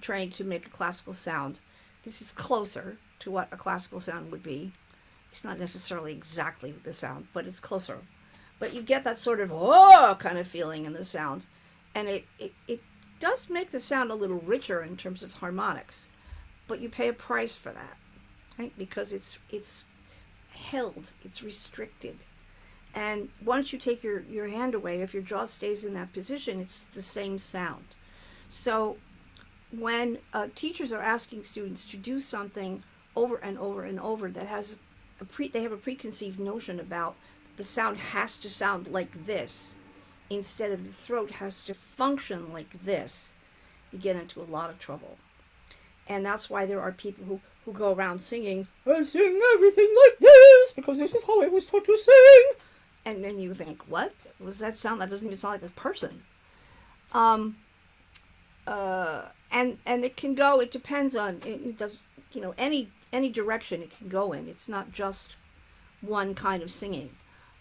trained to make a classical sound, this is closer to what a classical sound would be. It's not necessarily exactly the sound, but it's closer. But you get that sort of oh kind of feeling in the sound. And it does make the sound a little richer in terms of harmonics. But you pay a price for that, right? Because it's held, it's restricted. And once you take your hand away, if your jaw stays in that position, it's the same sound. So when teachers are asking students to do something over and over and over that has they have a preconceived notion about the sound has to sound like this instead of the throat has to function like this, you get into a lot of trouble. And that's why there are people who go around singing, I sing everything like this because this is how I was taught to sing. and then you think, what was that sound? That doesn't even sound like a person. Um, and it can go. It depends on it does any direction it can go in. It's not just one kind of singing.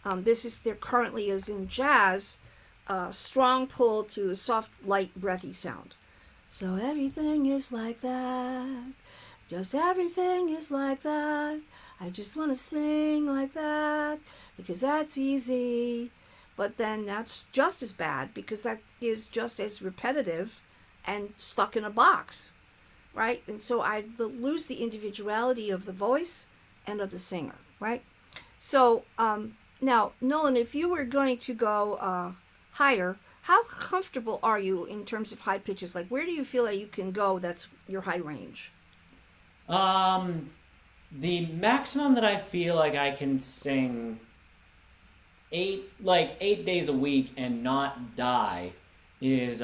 There currently is in jazz, strong pull to a soft, light, breathy sound. So everything is like that. Just everything is like that. I just want to sing like that because that's easy. But then that's just as bad because that is just as repetitive and stuck in a box, right? And so I lose the individuality of the voice and of the singer, right? So now, Nolan, if you were going to go higher, how comfortable are you in terms of high pitches? Like, where do you feel that you can go that's your high range? Um, the maximum that I feel like I can sing 8 days a week and not die is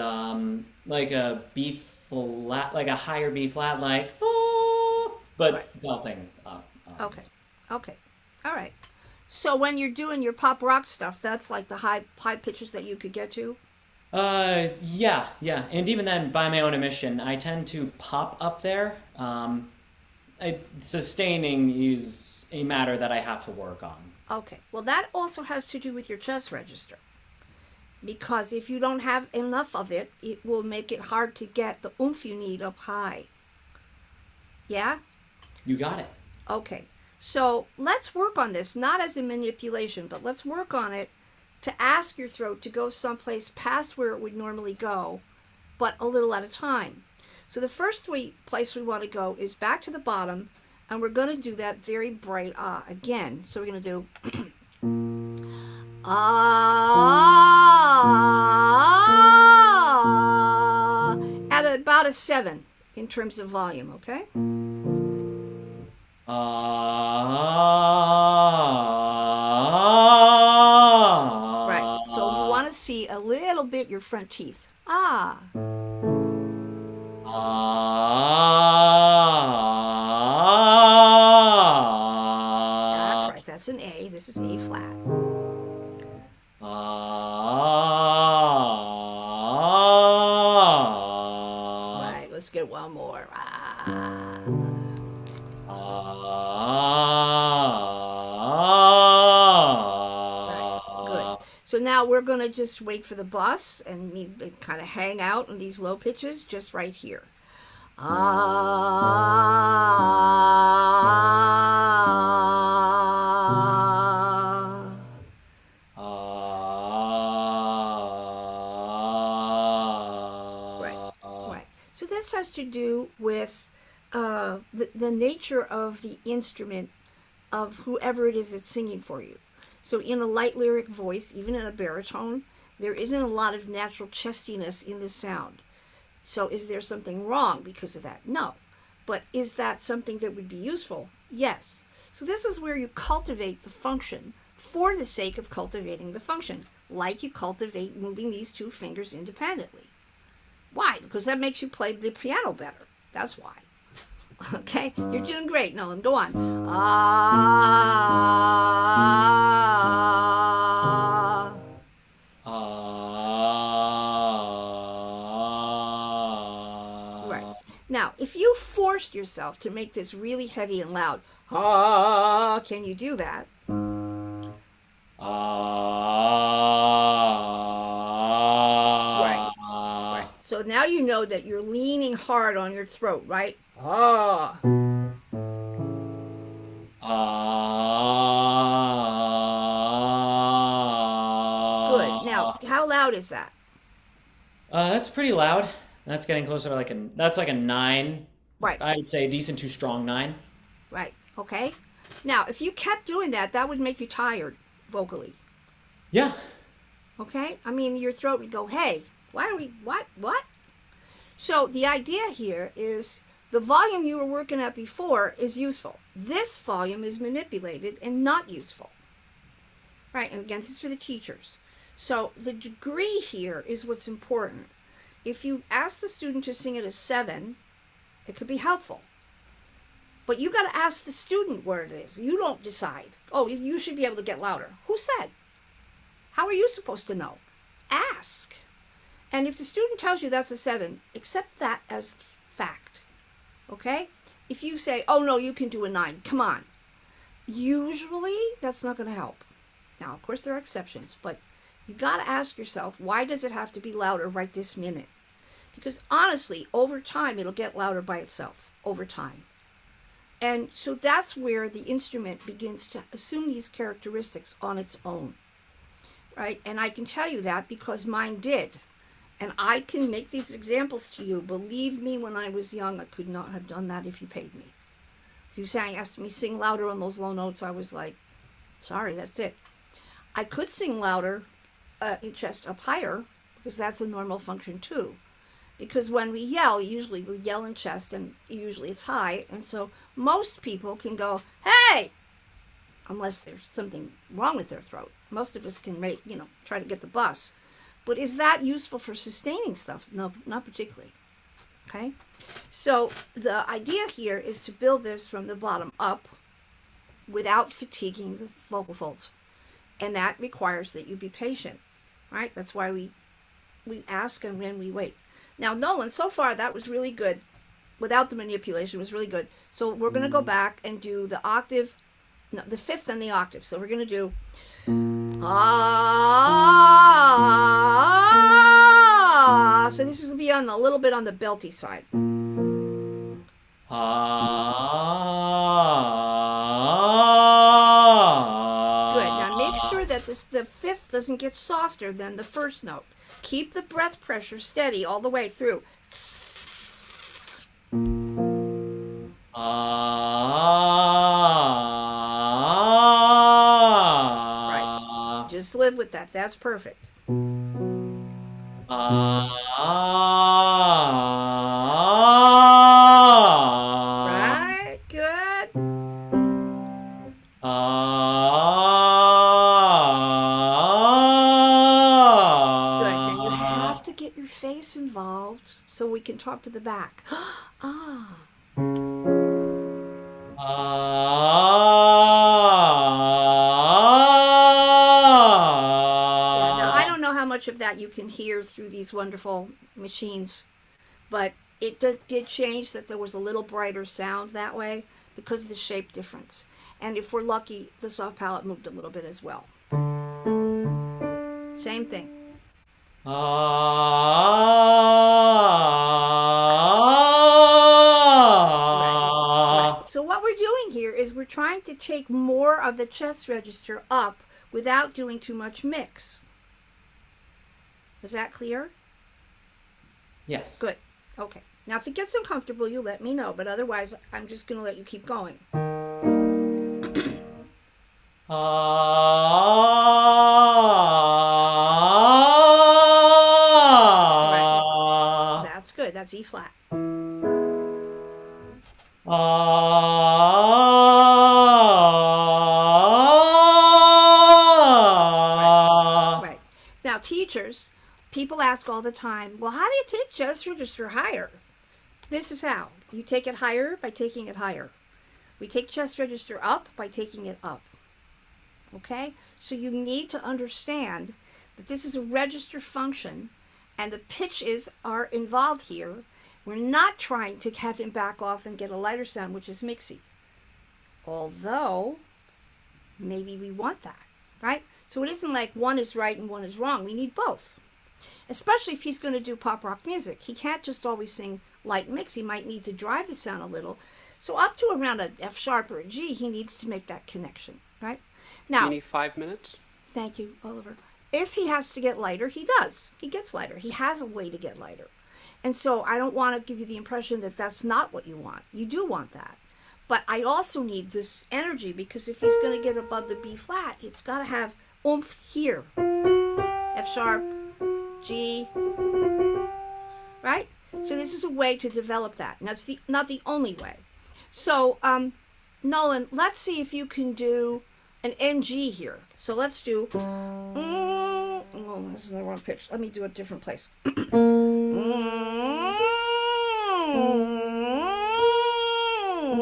like a B flat, like a higher B flat, like oh, but Right. nothing up. Okay. Okay. All right. So when you're doing your pop rock stuff, that's like the high pitches that you could get to? Yeah, yeah, and even then, by my own admission, I tend to pop up there. Sustaining is a matter that I have to work on. Okay. Well, that also has to do with your chest register. Because if you don't have enough of it, it will make it hard to get the oomph you need up high. Yeah? You got it. Okay. So let's work on this, not as a manipulation, but let's work on it to ask your throat to go someplace past where it would normally go, but a little at a time. So the first place we want to go is back to the bottom, and we're going to do that very bright ah again. So we're going to do ah at about a 7 in terms of volume, okay? Right. So you want to see a little bit your front teeth. Ah. That's right. That's an A. This is A flat. Right. Let's get one more. Ah. Right. Good. Ah. So now we're going to just wait for the bus and kind of hang out on these low pitches just right here. Ah. Right. Ah. Right. So this has to do with the nature of the instrument of whoever it is that's singing for you. So in a light lyric voice, even in a baritone, there isn't a lot of natural chestiness in the sound. So is there something wrong because of that? No. But is that something that would be useful? Yes. So this is where you cultivate the function for the sake of cultivating the function, like you cultivate moving these two fingers independently. Why? Because that makes you play the piano better. That's why. Okay? You're doing great, Nolan. Go on. Ah. Right. Ah. Now, if you forced yourself to make this really heavy and loud, ah, can you do that? Right. Right. Ah. So now you know that you're leaning hard on your throat, right? Ah. Good. Now, Ah. how loud is that? That's pretty loud. That's getting closer to that's like a nine. Right. I'd say decent to strong nine. Right. Okay. Now, if you kept doing that, that would make you tired vocally. Yeah. Okay? I mean, your throat would go, hey, why are we, what? So the idea here is the volume you were working at before is useful. This volume is manipulated and not useful. Right? And again, this is for the teachers. So the degree here is what's important. If you ask the student to sing at a 7, it could be helpful. But you got to ask the student where it is. You don't decide. Oh, you should be able to get louder. Who said? How are you supposed to know? Ask. And if the student tells you that's a 7, accept that as fact. Okay? If you say, oh no, you can do a 9, come on. Usually that's not going to help. Now, of course, there are exceptions, but you got to ask yourself, why does it have to be louder right this minute? Because honestly, over time, it'll get louder by itself, over time. And so that's where the instrument begins to assume these characteristics on its own, right? And I can tell you that because mine did. And I can make these examples to you. Believe me, when I was young, I could not have done that if you paid me. If you asked me sing louder on those low notes, I was like, sorry, that's it. I could sing louder in chest up higher, because that's a normal function too. Because when we yell, usually we yell in chest, and usually it's high, and so most people can go, hey, unless there's something wrong with their throat. Most of us can try to get the bus. But is that useful for sustaining stuff? No, not particularly. Okay? So the idea here is to build this from the bottom up without fatiguing the vocal folds. And that requires that you be patient. Right? That's why we ask and then we wait. Now, Nolan, so far that was really good. Without the manipulation, it was really good. So we're going to go back and do the octave, no, the fifth and the octave. So we're going to do ah. So this is going to be on a little bit on the belty side. Good. Now make sure that the fifth doesn't get softer than the first note. Keep the breath pressure steady all the way through. Right. Just live with that. That's perfect. Right. Good. Good. Now you have to get your face involved so we can talk to the back. Ah. Yeah, now I don't know how much of that you can hear through these wonderful machines, but it did change, that there was a little brighter sound that way because of the shape difference. And if we're lucky, the soft palate moved a little bit as well. Same thing. Right. So what we're doing here is we're trying to take more of the chest register up without doing too much mix. Is that clear? Yes. Good. Okay. Now, if it gets uncomfortable, you let me know. But otherwise, I'm just going to let you keep going. Right. That's good. That's E flat. Right. Now, teachers, people ask all the time, well, how do you take chest register higher? This is how. You take it higher by taking it higher. We take chest register up by taking it up. Okay? So you need to understand that this is a register function and the pitches are involved here. We're not trying to have him back off and get a lighter sound, which is mixy. Although, maybe we want that, right? So it isn't like one is right and one is wrong. We need both. Especially if he's going to do pop rock music. He can't just always sing light mix. He might need to drive the sound a little. So up to around a F sharp or a G, he needs to make that connection, right? Now, you need 5 minutes? Thank you, Oliver. If he has to get lighter, he does. He gets lighter. He has a way to get lighter. And so I don't want to give you the impression that that's not what you want. You do want that. But I also need this energy, because if he's going to get above the B flat, it's got to have oomph here. F sharp, G, right? So this is a way to develop that. And that's not the only way. So, Nolan, let's see if you can do an NG here. So let's do, oh, this is the wrong pitch. Let me do a different place.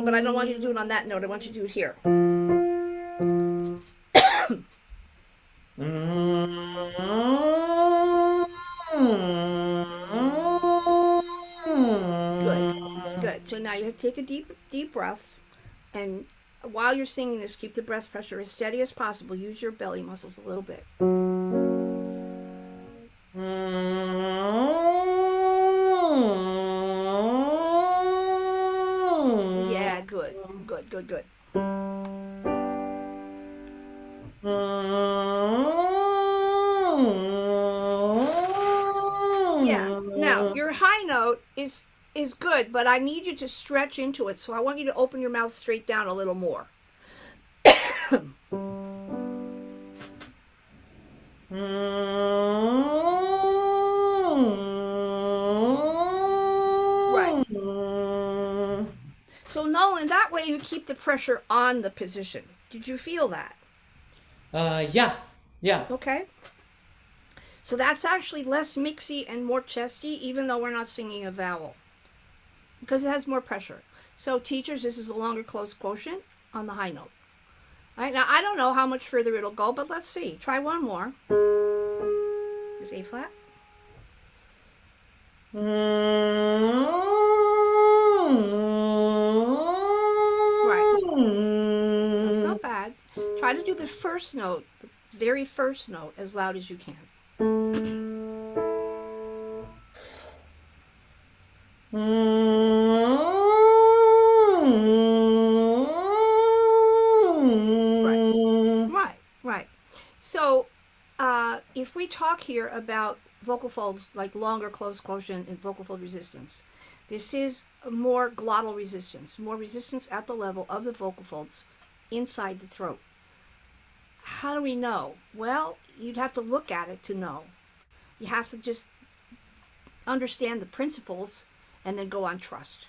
But I don't want you to do it on that note. I want you to do it here. Good. So now you have to take a deep breath, and while you're singing this, keep the breath pressure as steady as possible. Use your belly muscles a little bit. Yeah, good. Yeah. Now, your high note is good, but I need you to stretch into it. So I want you to open your mouth straight down a little more. Right. So Nolan, that way you keep the pressure on the position. Did you feel that? Yeah. Okay. So that's actually less mixy and more chesty, even though we're not singing a vowel, because it has more pressure. So teachers, this is a longer close quotient on the high note. All right, now I don't know how much further it'll go, but let's see. Try one more. There's A flat. Right. That's not bad. Try to do the first note, the very first note, as loud as you can. Right. So, if we talk here about vocal folds like longer close quotient and vocal fold resistance, this is more glottal resistance, more resistance at the level of the vocal folds inside the throat. How do we know? Well, you'd have to look at it to know. You have to just understand the principles and then go on trust.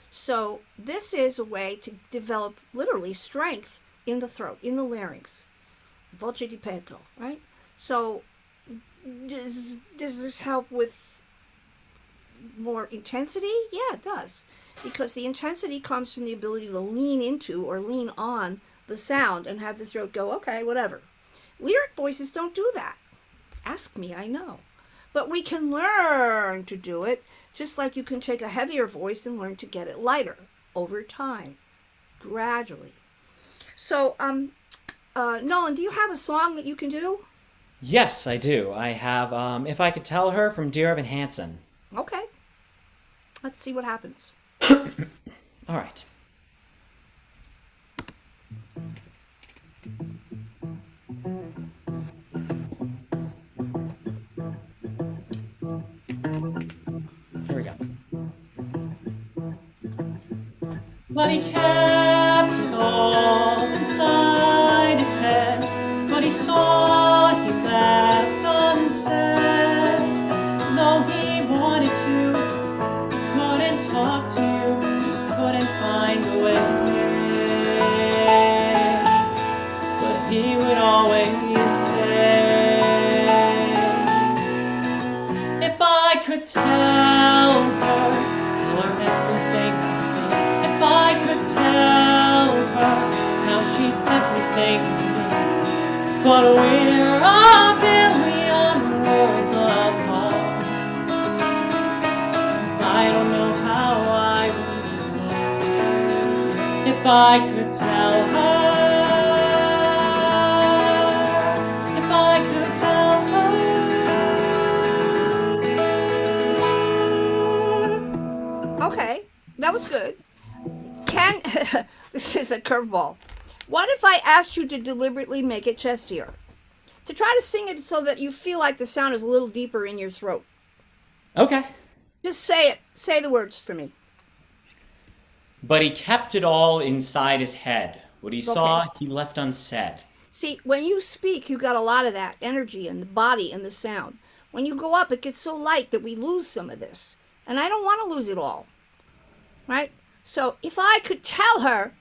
So this is a way to develop literally strength in the throat, in the larynx. Voce di petto, right? So does this help with more intensity? Yeah, it does. Because the intensity comes from the ability to lean into or lean on the sound and have the throat go, okay, whatever. Lyric voices don't do that. Ask me, I know. But we can learn to do it just like you can take a heavier voice and learn to get it lighter over time, gradually. So, Nolan, do you have a song that you can do? Yes, I do. I have If I Could Tell Her from Dear Evan Hansen. Okay, let's see what happens. All right. Here we go. But he kept it all inside his head. What he saw, he left unsaid. Though he wanted to, he couldn't talk to you, he couldn't find a way. But he would always say, if I could tell her everything I see. If I could tell her how she's everything to me. But we're a billion worlds apart. I don't know how I would start if I could tell her. If I could tell her. Okay, that was good. Can this is a curveball. What if I asked you to deliberately make it chestier? To try to sing it so that you feel like the sound is a little deeper in your throat. Okay. Just say it. Say the words for me. But he kept it all inside his head. What he saw, he left unsaid. See, when you speak, you got a lot of that energy in the body and the sound. When you go up, it gets so light that we lose some of this. And I don't want to lose it all. Right? So if I could tell her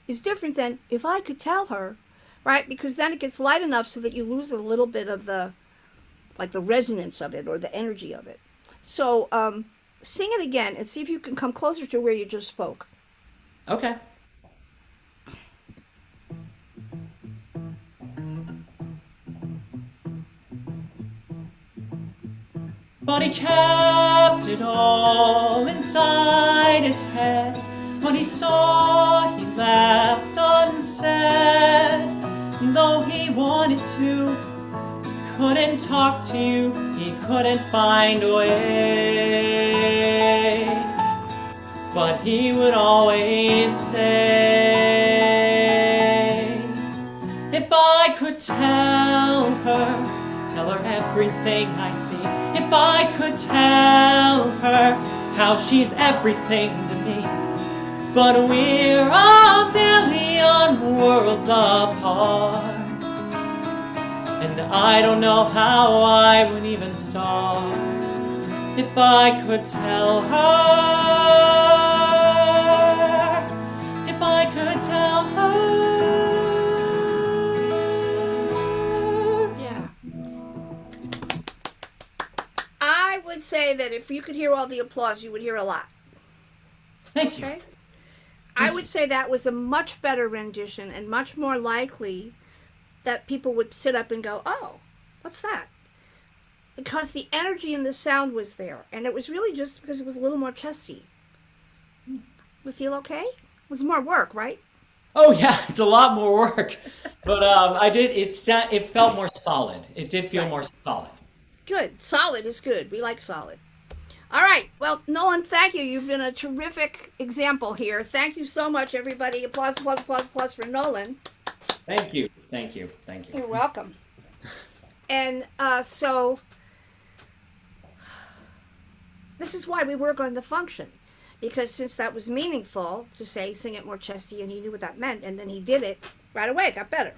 is different than if I could tell her, right? Because then it gets light enough so that you lose a little bit of the resonance of it or the energy of it. So sing it again and see if you can come closer to where you just spoke. Okay. But he kept it all inside his head. What he saw, he left unsaid. And though he wanted to, he couldn't talk to you, he couldn't find a way. But he would always say, if I could tell her everything I see. If I could tell her how she's everything to me. But we're a billion worlds apart. And I don't know how I would even start if I could tell her. If I could tell her. I would say that if you could hear all the applause, you would hear a lot. Thank you. Okay? I would say that was a much better rendition and much more likely that people would sit up and go, oh, what's that? Because the energy and the sound was there. And it was really just because it was a little more chesty. We feel okay? It was more work, right? Oh yeah, it's a lot more work. But it felt more solid. It did feel more solid. Good. Solid is good. We like solid. All right. Well, Nolan, thank you. You've been a terrific example here. Thank you so much, everybody. Applause, applause, applause, applause for Nolan. Thank you. Thank you. Thank you. You're welcome. And so this is why we work on the function. Because since that was meaningful to say, sing it more chesty, and he knew what that meant, and then he did it right away, it got better.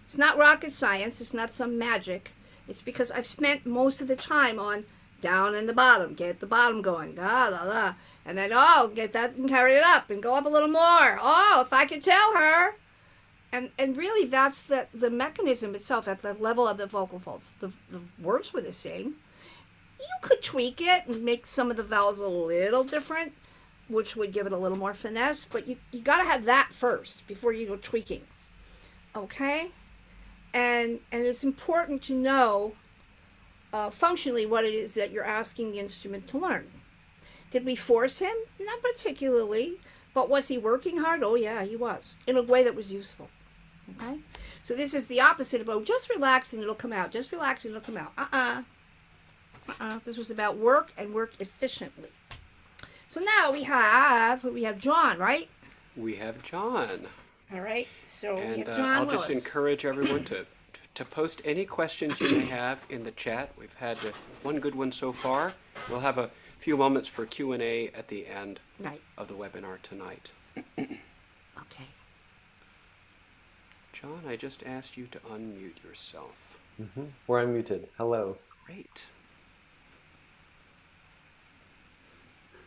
It's not rocket science. It's not some magic. It's because I've spent most of the time on down in the bottom, get the bottom going, da, da, da. And then, get that and carry it up and go up a little more. Oh, if I could tell her. And really that's the mechanism itself at the level of the vocal folds. The words were the same. You could tweak it and make some of the vowels a little different, which would give it a little more finesse, but you got to have that first before you go tweaking. Okay? And it's important to know functionally what it is that you're asking the instrument to learn. Did we force him? Not particularly. But was he working hard? Oh, yeah, he was, in a way that was useful. Okay? So this is the opposite of, oh, just relax and it'll come out. Just relax and it'll come out. This was about work and work efficiently. So now we have John, right? We have John. All right. So we And have John I'll just Willis. encourage everyone to post any questions you may have in the chat. We've had one good one so far. We'll have a few moments for Q&A at the end Right. of the webinar tonight. Okay. John, I just asked you to unmute yourself. We're unmuted. Hello. Great.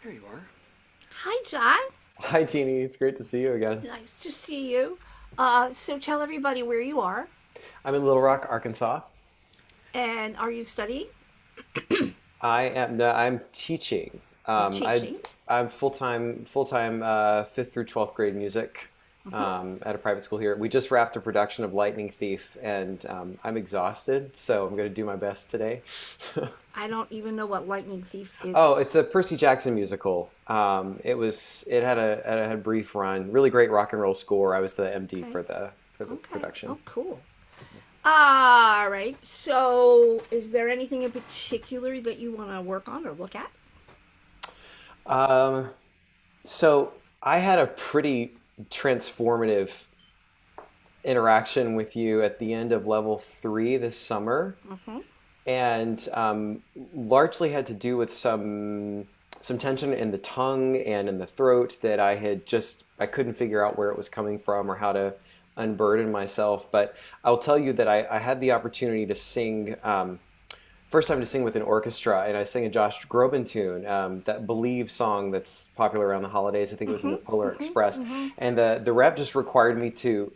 There you are. Hi, John. Hi, Jeannie. It's great to see you again. Nice to see you. So tell everybody where you are, I'm in Little Rock, Arkansas. and are you studying? I'm teaching. Teaching? I'm full-time 5th through 12th grade music at a private school here. We just wrapped a production of Lightning Thief, and I'm exhausted, so I'm going to do my best today. I don't even know what Lightning Thief is. Oh, it's a Percy Jackson musical. It had a brief run. Really great rock and roll score. I was the MD for the production. Oh, cool. All right. So, is there anything in particular that you want to work on or look at? So I had a pretty transformative interaction with you at the end of level 3 this summer, and largely had to do with some tension in the tongue and in the throat that I couldn't figure out where it was coming from or how to unburden myself. But I'll tell you that I had the opportunity to sing. First time to sing with an orchestra, and I sang a Josh Groban tune, that Believe song that's popular around the holidays. I think it was in the Polar Express, and the rep just required me to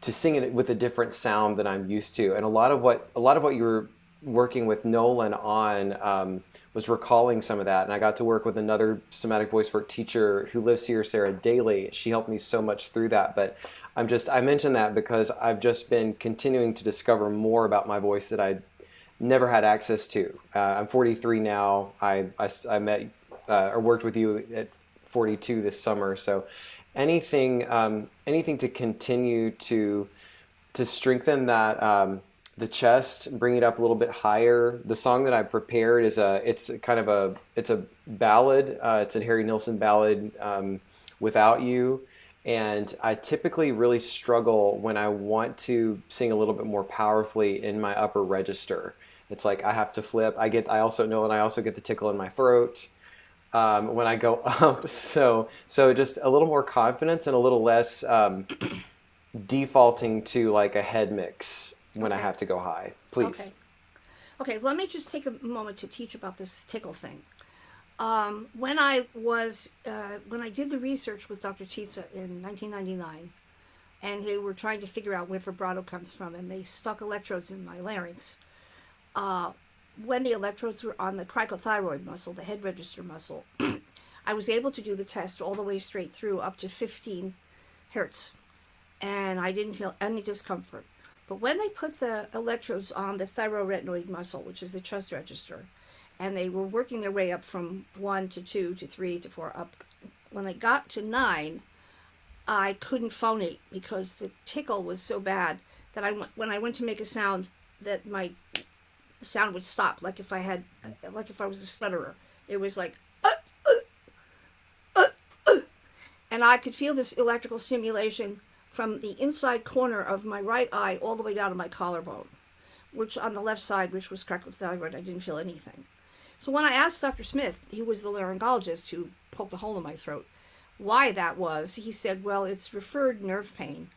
sing it with a different sound than I'm used to. And a lot of what you were working with Nolan on was recalling some of that. And I got to work with another Somatic Voicework teacher who lives here, Sarah Daly. She helped me so much through that. But I mention that because I've just been continuing to discover more about my voice that I never had access to. I'm 43 now. I met or worked with you at 42 this summer. So anything to continue to strengthen that the chest, bring it up a little bit higher. The song that I prepared it's a ballad. It's a Harry Nilsson ballad, Without You. And I typically really struggle when I want to sing a little bit more powerfully in my upper register. It's like I have to flip. I also get the tickle in my throat when I go up. So just a little more confidence and a little less defaulting to like a head mix when I have to go high. Please. Okay, let me just take a moment to teach about this tickle thing. When I did the research with Dr. Titsa in 1999, and they were trying to figure out where vibrato comes from, and they stuck electrodes in my larynx. When the electrodes were on the cricothyroid muscle, the head register muscle, I was able to do the test all the way straight through up to 15 hertz, and I didn't feel any discomfort. But when they put the electrodes on the thyroretinoid muscle, which is the chest register, and they were working their way up from 1 to 2 to 3 to 4 up, when they got to 9, I couldn't phonate because the tickle was so bad that when I went to make a sound, that my sound would stop, like if I was a stutterer. It was like, and I could feel this electrical stimulation from the inside corner of my right eye all the way down to my collarbone, which on the left side, which was cricothyroid, I didn't feel anything. So when I asked Dr. Smith, he was the laryngologist who poked a hole in my throat, why that was, he said, well, it's referred nerve pain,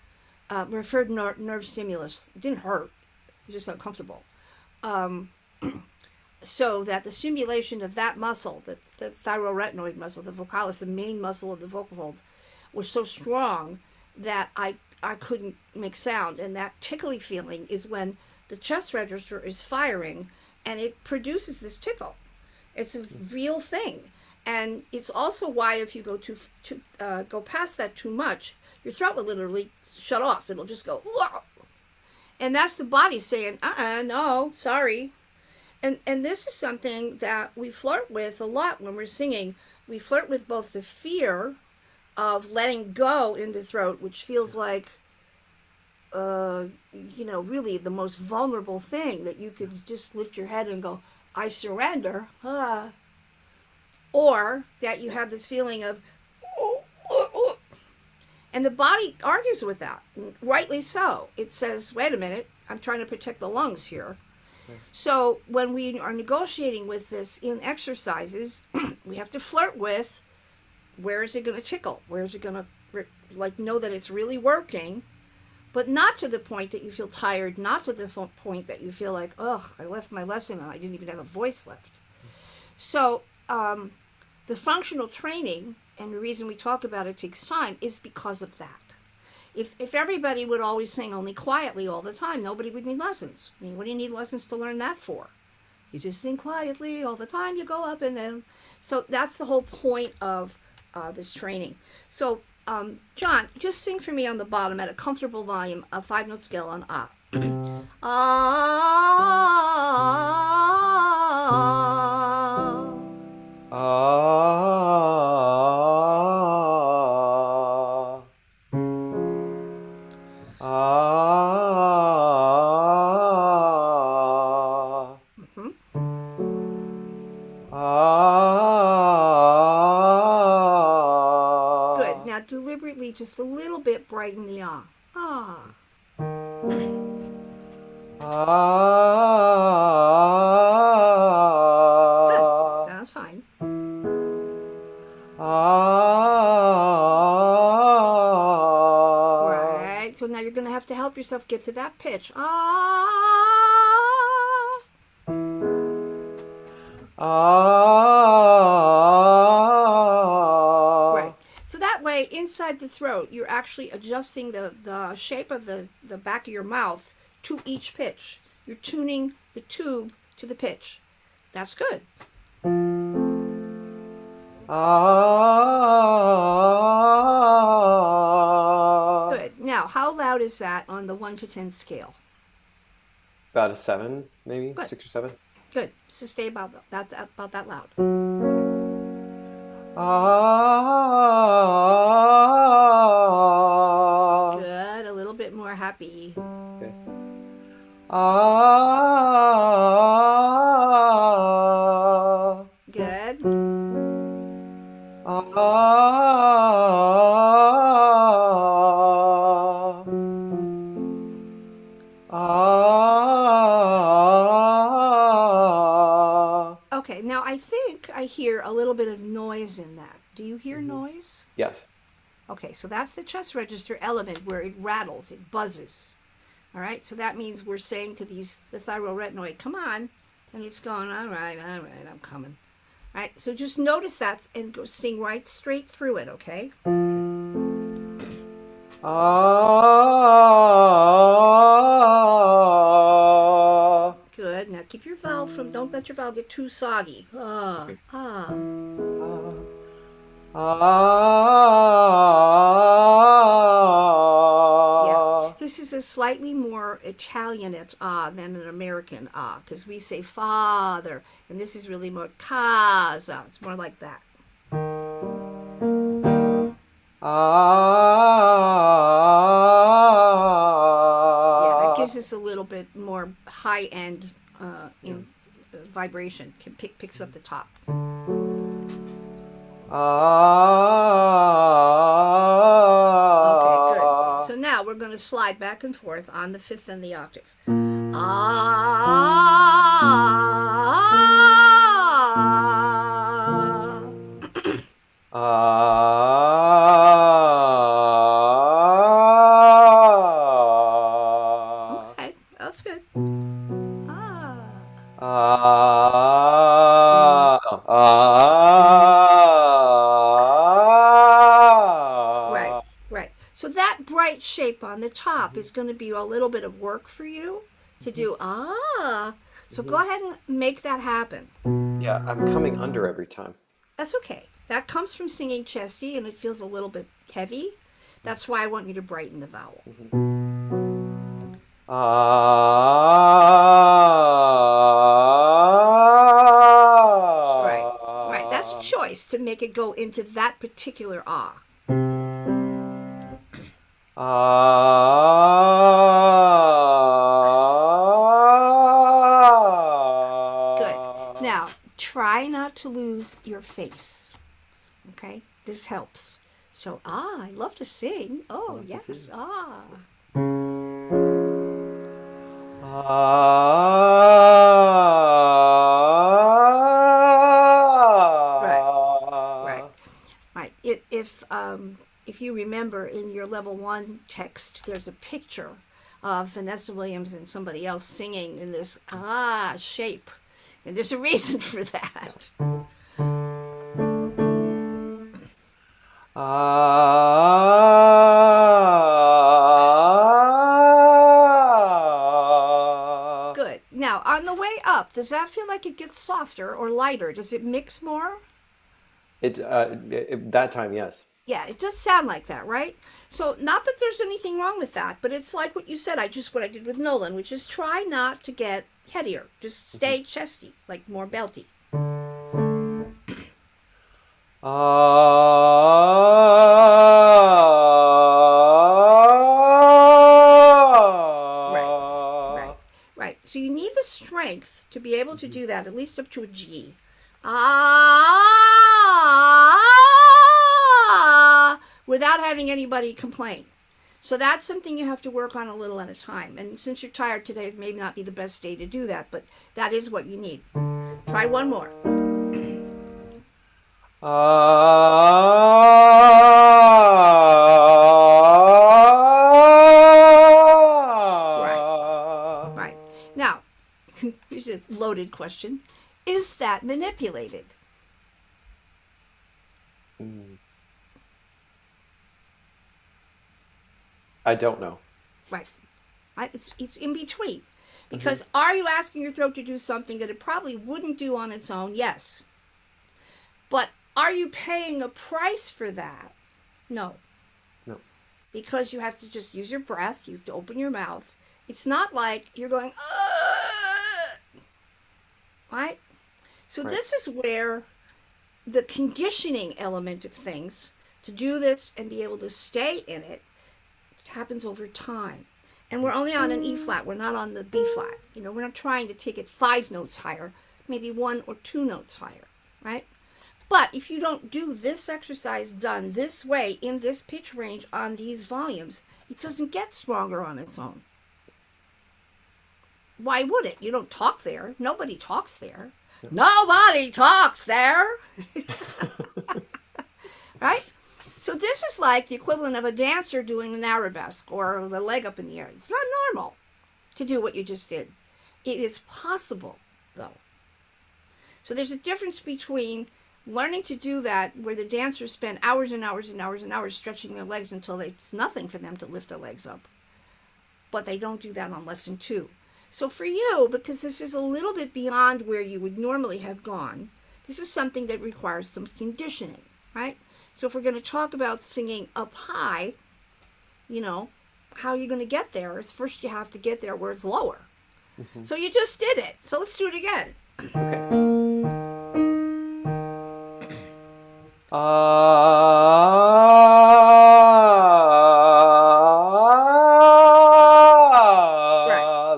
nerve stimulus. It didn't hurt, it was just uncomfortable. So that the stimulation of that muscle, the thyroretinoid muscle, the vocalis, the main muscle of the vocal fold, was so strong that I couldn't make sound. And that tickly feeling is when the chest register is firing and it produces this tickle. It's a real thing. And it's also why if you go past that too much, your throat will literally shut off. It'll just go, whoa! And that's the body saying, no, sorry. And this is something that we flirt with a lot when we're singing. We flirt with both the fear of letting go in the throat, which feels like, really the most vulnerable thing, that you could just lift your head and go, I surrender. Or that you have this feeling of, and the body argues with that, rightly so. It says, wait a minute, I'm trying to protect the lungs here. So when we are negotiating with this in exercises, we have to flirt with, where is it going to tickle? Where is it going to, know that it's really working, but not to the point that you feel tired, not to the point that you feel like, ugh, I left my lesson and I didn't even have a voice left. So the functional training, and the reason we talk about it takes time, is because of that. If everybody would always sing only quietly all the time, nobody would need lessons. I mean, what do you need lessons to learn that for? You just sing quietly all the time, you go up and then. So that's the whole point of this training. So, John, just sing for me on the bottom at a comfortable volume, a 5-note scale on ah. Good. Now deliberately, just a little bit, brighten the ah. Ah. Good. Sounds fine. Right. So now you're going to help yourself get to that pitch. Ah. Right. So that way, inside the throat, you're actually adjusting the shape of the back of your mouth to each pitch. You're tuning the tube to the pitch. That's good. Good. Now, how loud is that on the 1 to 10 scale? About a 7, maybe Good. 6 or 7. Good. So stay about that loud. Good. A little bit more happy. Okay. Good. Okay, now I think I hear a little bit of noise in that. Do you hear noise? Yes. Okay, so that's the chest register element where it rattles, it buzzes. All right, so that means we're saying to the thyroretinoid, come on, and it's going, all right, I'm coming. All right, so just notice that and go sing right straight through it, okay? Good. Now keep your valve don't let your valve get too soggy. Okay. Yeah. This is a slightly more Italian than an American because we say father, and this is really more casa. It's more like that. Yeah, that gives us a little bit more high end vibration. Picks up the top. Okay, good. So now we're going to slide back and forth on the 5th and the octave. Okay, that's good. Right. So that bright shape on the top is going to be a little bit of work for you to do. So go ahead and make that happen. Yeah, I'm coming under every time. That's okay. That comes from singing chesty and it feels a little bit heavy. That's why I want you to brighten the vowel. Right. Right. That's a Ah. choice to make it go into that particular ah. Good. Ah. Now, try not to lose your face. Okay? This helps. So, I love to sing. Oh, love to yes. sing. Ah. Right. Right. Ah. Right. If you remember in your level 1 text, there's a picture of Vanessa Williams and somebody else singing in this ah shape. And there's a reason for that. Ah. Good. Now, on the way up, does that feel like it gets softer or lighter? Does it mix more? That time, yes. Yeah, it does sound like that, right? So, not that there's anything wrong with that, but it's like what you said. What I did with Nolan, which is try not to get headier. Just stay chesty, like more belty. Right, right, Ah. right. So you need the strength to be able to do that, at least up to a G. Ah, without having anybody complain. So that's something you have to work on a little at a time. And since you're tired today, it may not be the best day to do that, but that is what you need. Try one more. Right, Ah. right. Now, here's a loaded question. Is that manipulated? I don't know. Right. It's in between. Because are you asking your throat to do something that it probably wouldn't do on its own? Yes. But are you paying a price for that? No. No. Because you have to just use your breath, you have to open your mouth. It's not like you're going, ugh! Right? So Right. this is where the conditioning element of things to do this and be able to stay in it happens over time. And we're only on an E flat, we're not on the B flat. You know, we're not trying to take it 5 notes higher, maybe 1 or 2 notes higher, right? But if you don't do this exercise done this way in this pitch range on these volumes, it doesn't get stronger on its own. Why would it? You don't talk there. Nobody talks there. Nobody talks there. Right? So this is like the equivalent of a dancer doing an arabesque or the leg up in the air. It's not normal to do what you just did. It is possible, though. So there's a difference between learning to do that where the dancers spend hours and hours and hours and hours stretching their legs until it's nothing for them to lift their legs up. But they don't do that on lesson 2. So for you, because this is a little bit beyond where you would normally have gone, this is something that requires some conditioning, right? So if we're going to talk about singing up high, you know, how you're going to get there is first you have to get there where it's lower. So you just did it. So let's do it again. Okay.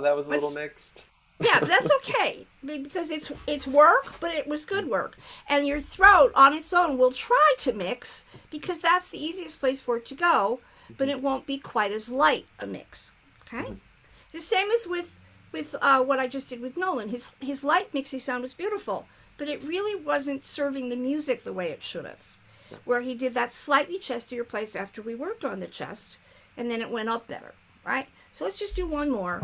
That was a little mixed. Yeah, but that's okay because it's work, but it was good work. And your throat on its own will try to mix because that's the easiest place for it to go, but it won't be quite as light a mix. Okay, the same as with what I just did with Nolan. His light mixy sound was beautiful, but it really wasn't serving the music the way it should have. Where he did that slightly chestier place after we worked on the chest, and then it went up better. Right. So let's just do one more.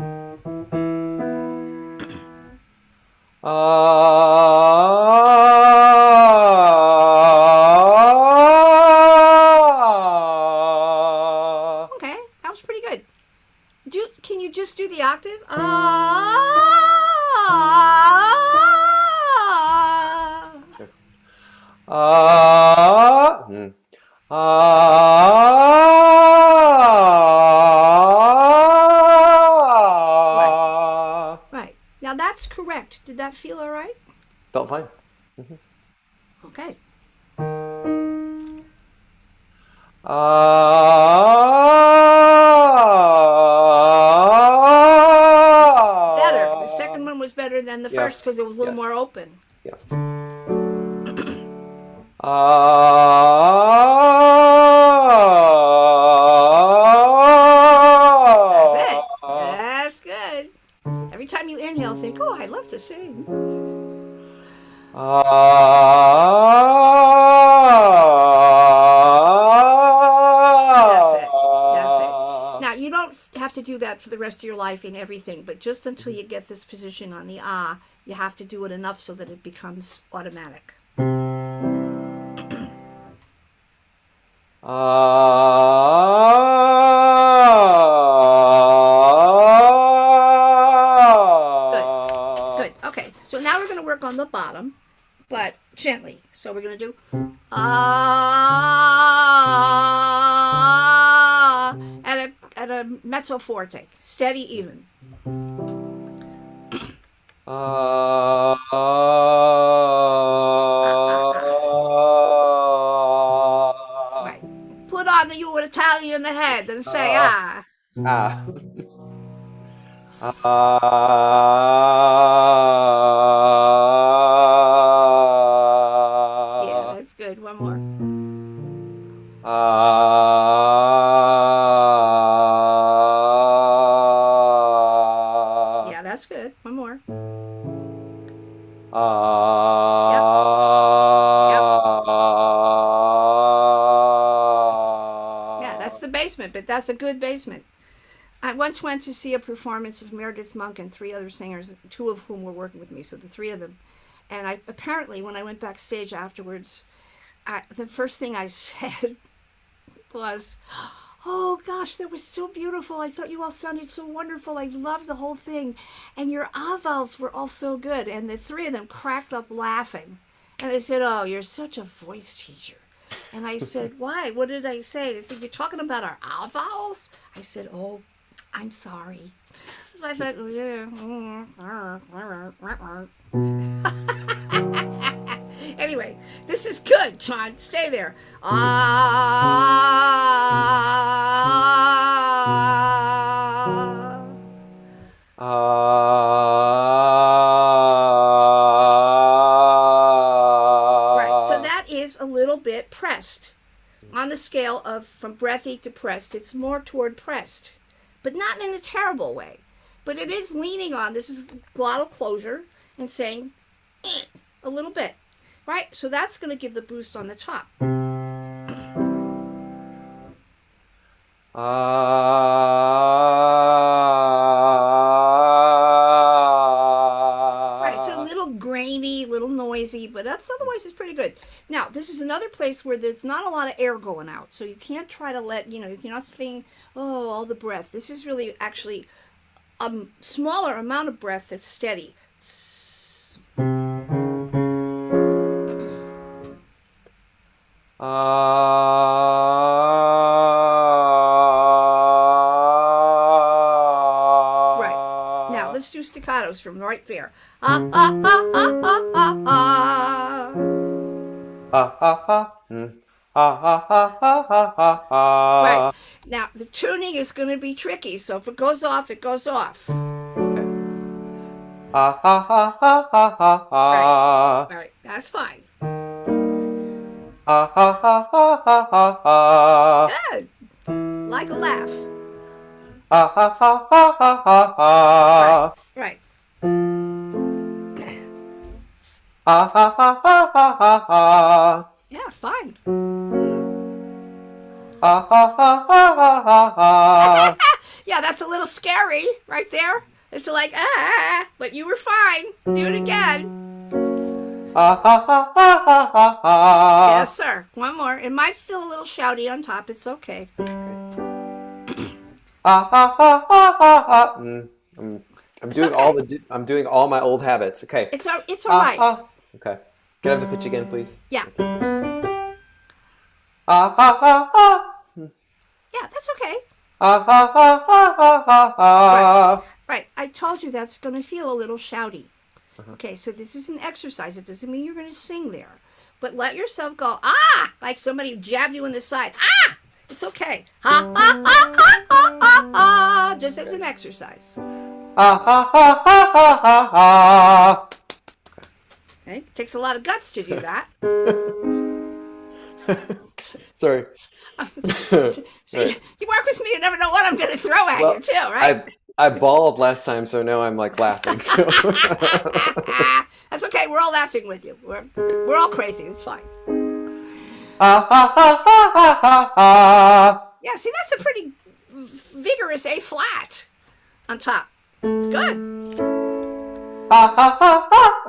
Okay, that was pretty good. Can you just do the octave? connect. Did that feel all right? Felt fine. Okay. Better. The second one was better than the Yep. first because it was a little Yes. more open. Yeah. That's it. That's good. Every time you inhale, think, oh, I'd love to sing. That's it. That's it. Now, you don't have to do that for the rest of your life in everything, but just until you get this position on the ah, you have to do it enough so that it becomes automatic. Good. Okay. So now we're going to work on the bottom, but gently. So we're going to do ah at a mezzo forte, steady, even. Right. Put on the you Italian in the head and say ah. Ah. Yeah, that's good. One more. Yeah, that's good. One more. Yeah, that's the basement, but that's a good basement. I once went to see a performance of Meredith Monk and 3 other singers, 2 of whom were working with me, so the 3 of them. And I apparently, when I went backstage afterwards, the first thing I said was, oh gosh, that was so beautiful. I thought you all sounded so wonderful. I loved the whole thing. And your avals were all so good. And the 3 of them cracked up laughing. And they said, oh, you're such a voice teacher. And I said, why? What did I say? They said, you're talking about our avals? I said, oh, I'm sorry. I thought, oh, yeah. Anyway, this is good, John. Stay there. Ah. Right. So that is a little bit pressed. On the scale of from breathy to pressed, it's more toward pressed, but not in a terrible way. But it is leaning on, this is glottal closure and saying a little bit. Right? So that's going to give the boost on the top. Right, it's a little grainy, little noisy, but that's otherwise it's pretty good. Now, this is another place where there's not a lot of air going out, so you can't try to let, you're not saying, oh, all the breath. This is really actually a smaller amount of breath that's steady. Right. Now, let's do staccatos from right there. Ah, ah, ah, ah, ah, ah, ah. Right. Now, the tuning is going to be tricky, so if it goes off, it goes off. Right. Right. That's fine. Good. Like a laugh. Right. Yeah, it's fine. Yeah, that's a little scary right there. It's like, but you were fine. Do it again. Yes, sir. One more. It might feel a little shouty on top. It's okay. I'm doing okay. I'm doing all my old habits. Okay. It's all right. Okay. Can I have the pitch again, please? Yeah. Yeah, that's okay. Right. I told you that's going to feel a little shouty. Okay, so this is an exercise. It doesn't mean you're going to sing there. But let yourself go, ah, like somebody jabbed you in the side. Ah, it's okay. Ha, ha, ha, ha, ha, ha, ha, just as an exercise. Ah, ha, ha, ha, ha, ha, ha. Okay, takes a lot of guts to do that. Sorry. See, you work with me, you never know what I'm going to throw at Well, you too, right? I bawled last time, so now I'm like laughing. So. That's okay. We're all laughing with you. We're all crazy. It's fine. Ah, ha, ha, ha, ha, ha, ha. Yeah, see, that's a pretty vigorous A flat on top. It's good. Ah, ha, ha, ha.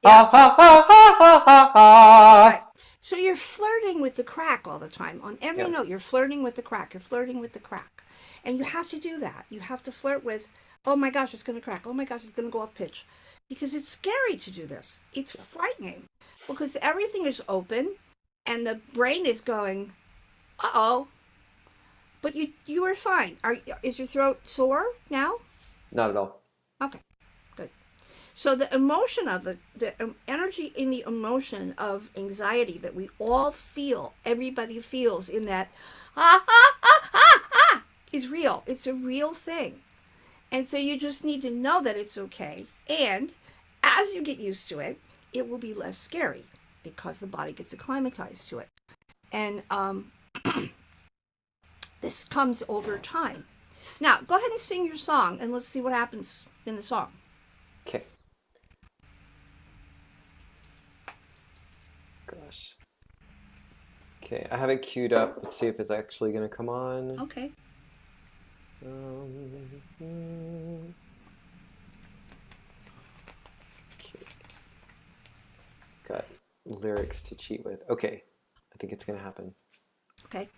Ah, ha, ha, ha, ha, ha, ha. Right. So you're flirting with the crack all the time. On every Yep. note, you're flirting with the crack. You're flirting with the crack. And you have to do that. You have to flirt with, oh my gosh, it's going to crack. Oh my gosh, it's going to go off pitch. Because it's scary to do this. It's frightening. Because everything is open and the brain is going, uh-oh. But you are fine. Is your throat sore now? Not at all. Okay, good. So the emotion of it, the energy in the emotion of anxiety that we all feel, everybody feels in that, is real. It's a real thing. And so you just need to know that it's okay. And as you get used to it, it will be less scary because the body gets acclimatized to it. And this comes over time. Now, go ahead and sing your song and let's see what happens in the song. Okay. Gosh. Okay, I have it queued up. Let's see if it's actually going to come on. Okay. Okay. Got lyrics to cheat with. Okay, I think it's going to happen. Okay.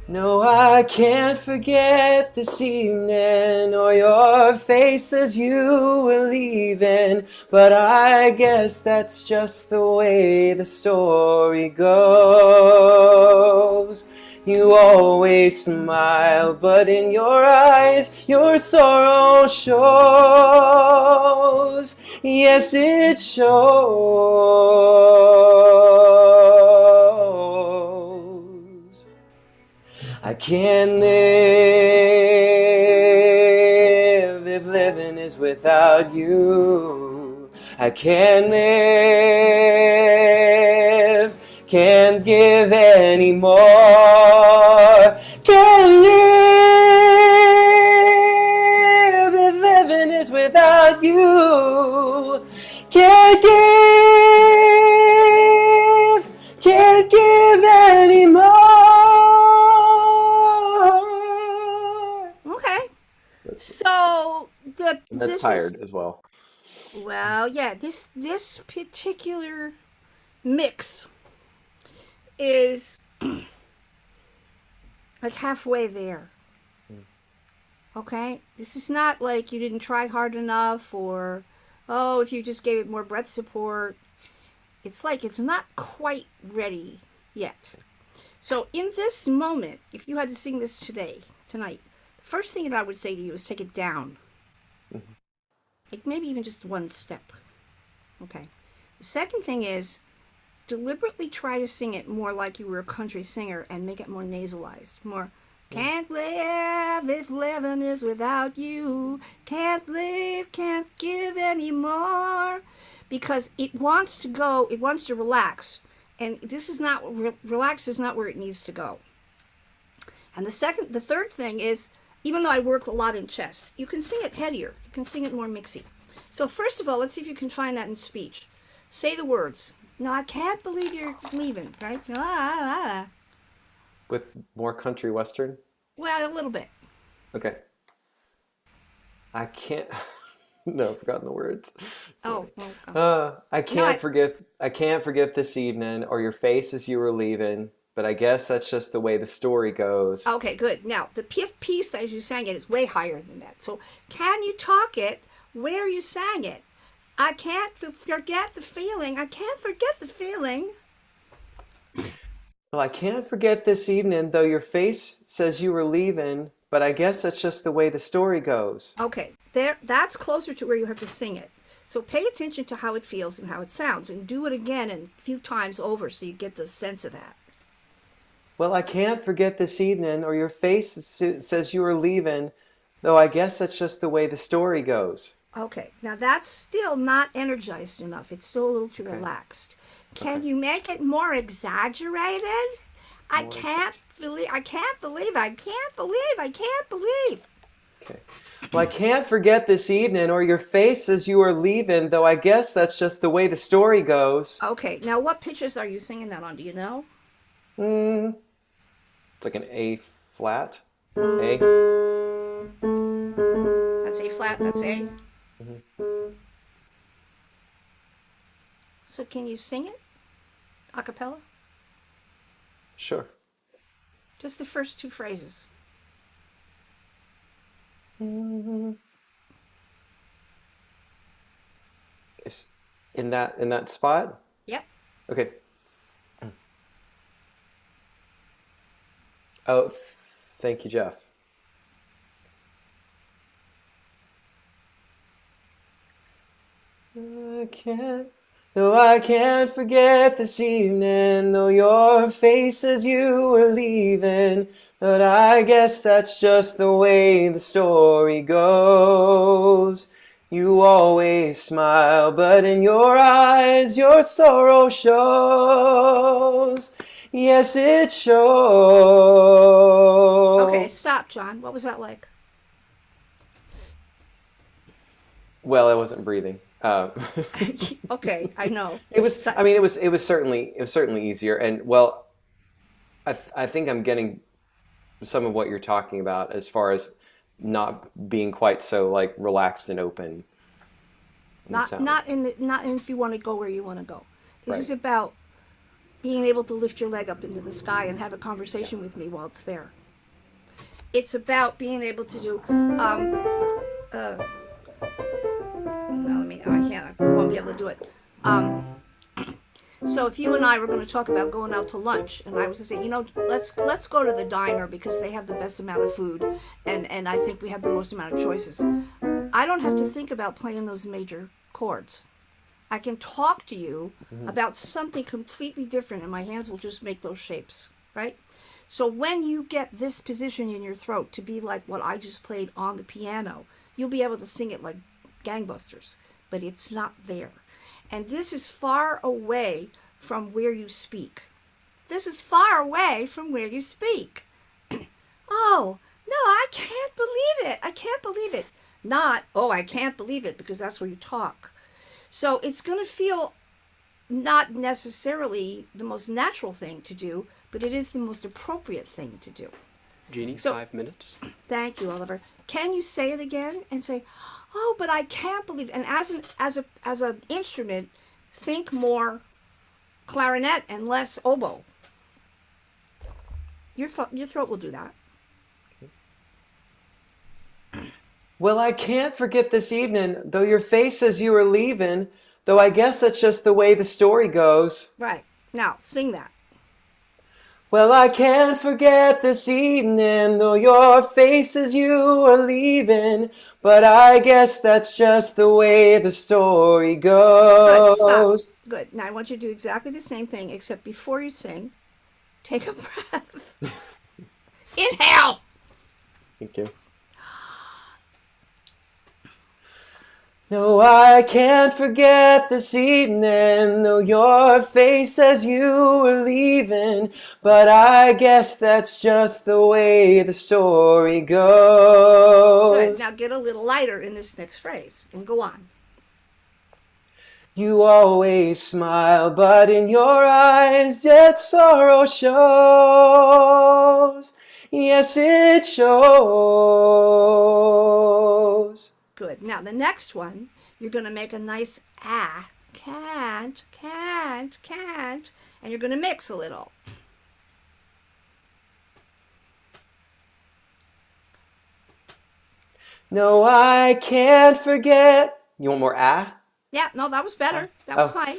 No, I can't forget this evening or your face as you were leaving, but I guess that's just the way the story goes. You always smile, but in your eyes your sorrow shows. Yes, it shows. I can't live if living is without you. I can't live, can't give anymore. Can't live if living is without you. Can't give anymore. Okay. So And that's this tired is, as well. well, yeah, this particular mix is like halfway there. Okay? This is not like you didn't try hard enough or, oh, if you just gave it more breath support. It's like it's not quite ready yet. So in this moment, if you had to sing this tonight, the first thing that I would say to you is take it down. Like maybe even just one step. Okay. The second thing is deliberately try to sing it more like you were a country singer and make it more nasalized. More, can't live if living is without you. Can't live, can't give anymore. Because it wants to go, it wants to relax. And this is not, relax is not where it needs to go. And the third thing is, even though I work a lot in chest, you can sing it headier. You can sing it more mixy. So first of all, let's see if you can find that in speech. Say the words. No, I can't believe you're leaving, right? With more country western? Well, a little bit. Okay. I can't. No, I've forgotten the words. Oh, Sorry. well, I can't forget this evening or your face as you were leaving, but I guess that's just the way the story goes. okay, good. Now, the piece that you sang it is way higher than that. So, can you talk it where you sang it? I can't forget the feeling. I can't forget the feeling. Well, I can't forget this evening, though your face says you were leaving, but I guess that's just the way the story goes. Okay, that's closer to where you have to sing it. So pay attention to how it feels and how it sounds, and do it again and a few times over so you get the sense of that. Well, I can't forget this evening, or your face says you were leaving, though I guess that's just the way the story goes. Okay, now that's still not energized enough. It's still a little too relaxed. Can you make it more exaggerated? I can't believe, I can't believe, I can't believe, I can't believe. Okay. Well, I can't forget this evening, or your face says you were leaving, though I guess that's just the way the story goes. Okay, now what pitches are you singing that on? Do you know? It's like an A flat. A. That's A flat, that's A. So can you sing it? A cappella? Sure. Just the first two phrases. If, in that spot? Yep. Okay. Oh, thank you, Jeff. I can't forget this evening, though your face as you were leaving. But I guess that's just the way the story goes. You always smile, but in your eyes your sorrow shows. Yes, it shows. Okay, stop, John. What was that like? Well, I wasn't breathing. Okay, I know. It was. I mean, it was certainly easier. And well, I think I'm getting some of what you're talking about as far as not being quite so like relaxed and open. Not if you want to go where you want to go. This Right. is about being able to lift your leg up into the sky and have a conversation with me while it's there. It's about being able to do I won't be able to do it. So if you and I were going to talk about going out to lunch, and I was going to say, let's go to the diner because they have the best amount of food, and I think we have the most amount of choices. I don't have to think about playing those major chords. I can talk to you about something completely different, and my hands will just make those shapes, right? So when you get this position in your throat to be like what I just played on the piano, you'll be able to sing it like gangbusters, but it's not there. And this is far away from where you speak. This is far away from where you speak. Oh, no, I can't believe it. I can't believe it. Not, oh, I can't believe it, because that's where you talk. So it's going to feel not necessarily the most natural thing to do, but it is the most appropriate thing to do. Jeannie, So- 5 minutes. Thank you, Oliver. Can you say it again and say, "Oh, but I can't believe." And as an instrument, think more clarinet and less oboe. Your throat will do that. Well, I can't forget this evening, though your face says you were leaving, though I guess that's just the way the story goes. Right. Now, sing that. Well, I can't forget this evening, though your face says you were leaving, but I guess that's just the way the story Good. Stop. goes. Good. Now I want you to do exactly the same thing, except before you sing, take a breath. Inhale. Thank you. No, I can't forget this evening, though your face says you were leaving, but I guess that's just the way the story goes. Good. Now get a little lighter in this next phrase and go on. You always smile, but in your eyes yet sorrow shows. Yes, it shows. Good. Now the next one, you're going to make a nice can't, and you're going to mix a little. No, I can't forget. You want more ah? Yeah, no, that was better. That was fine.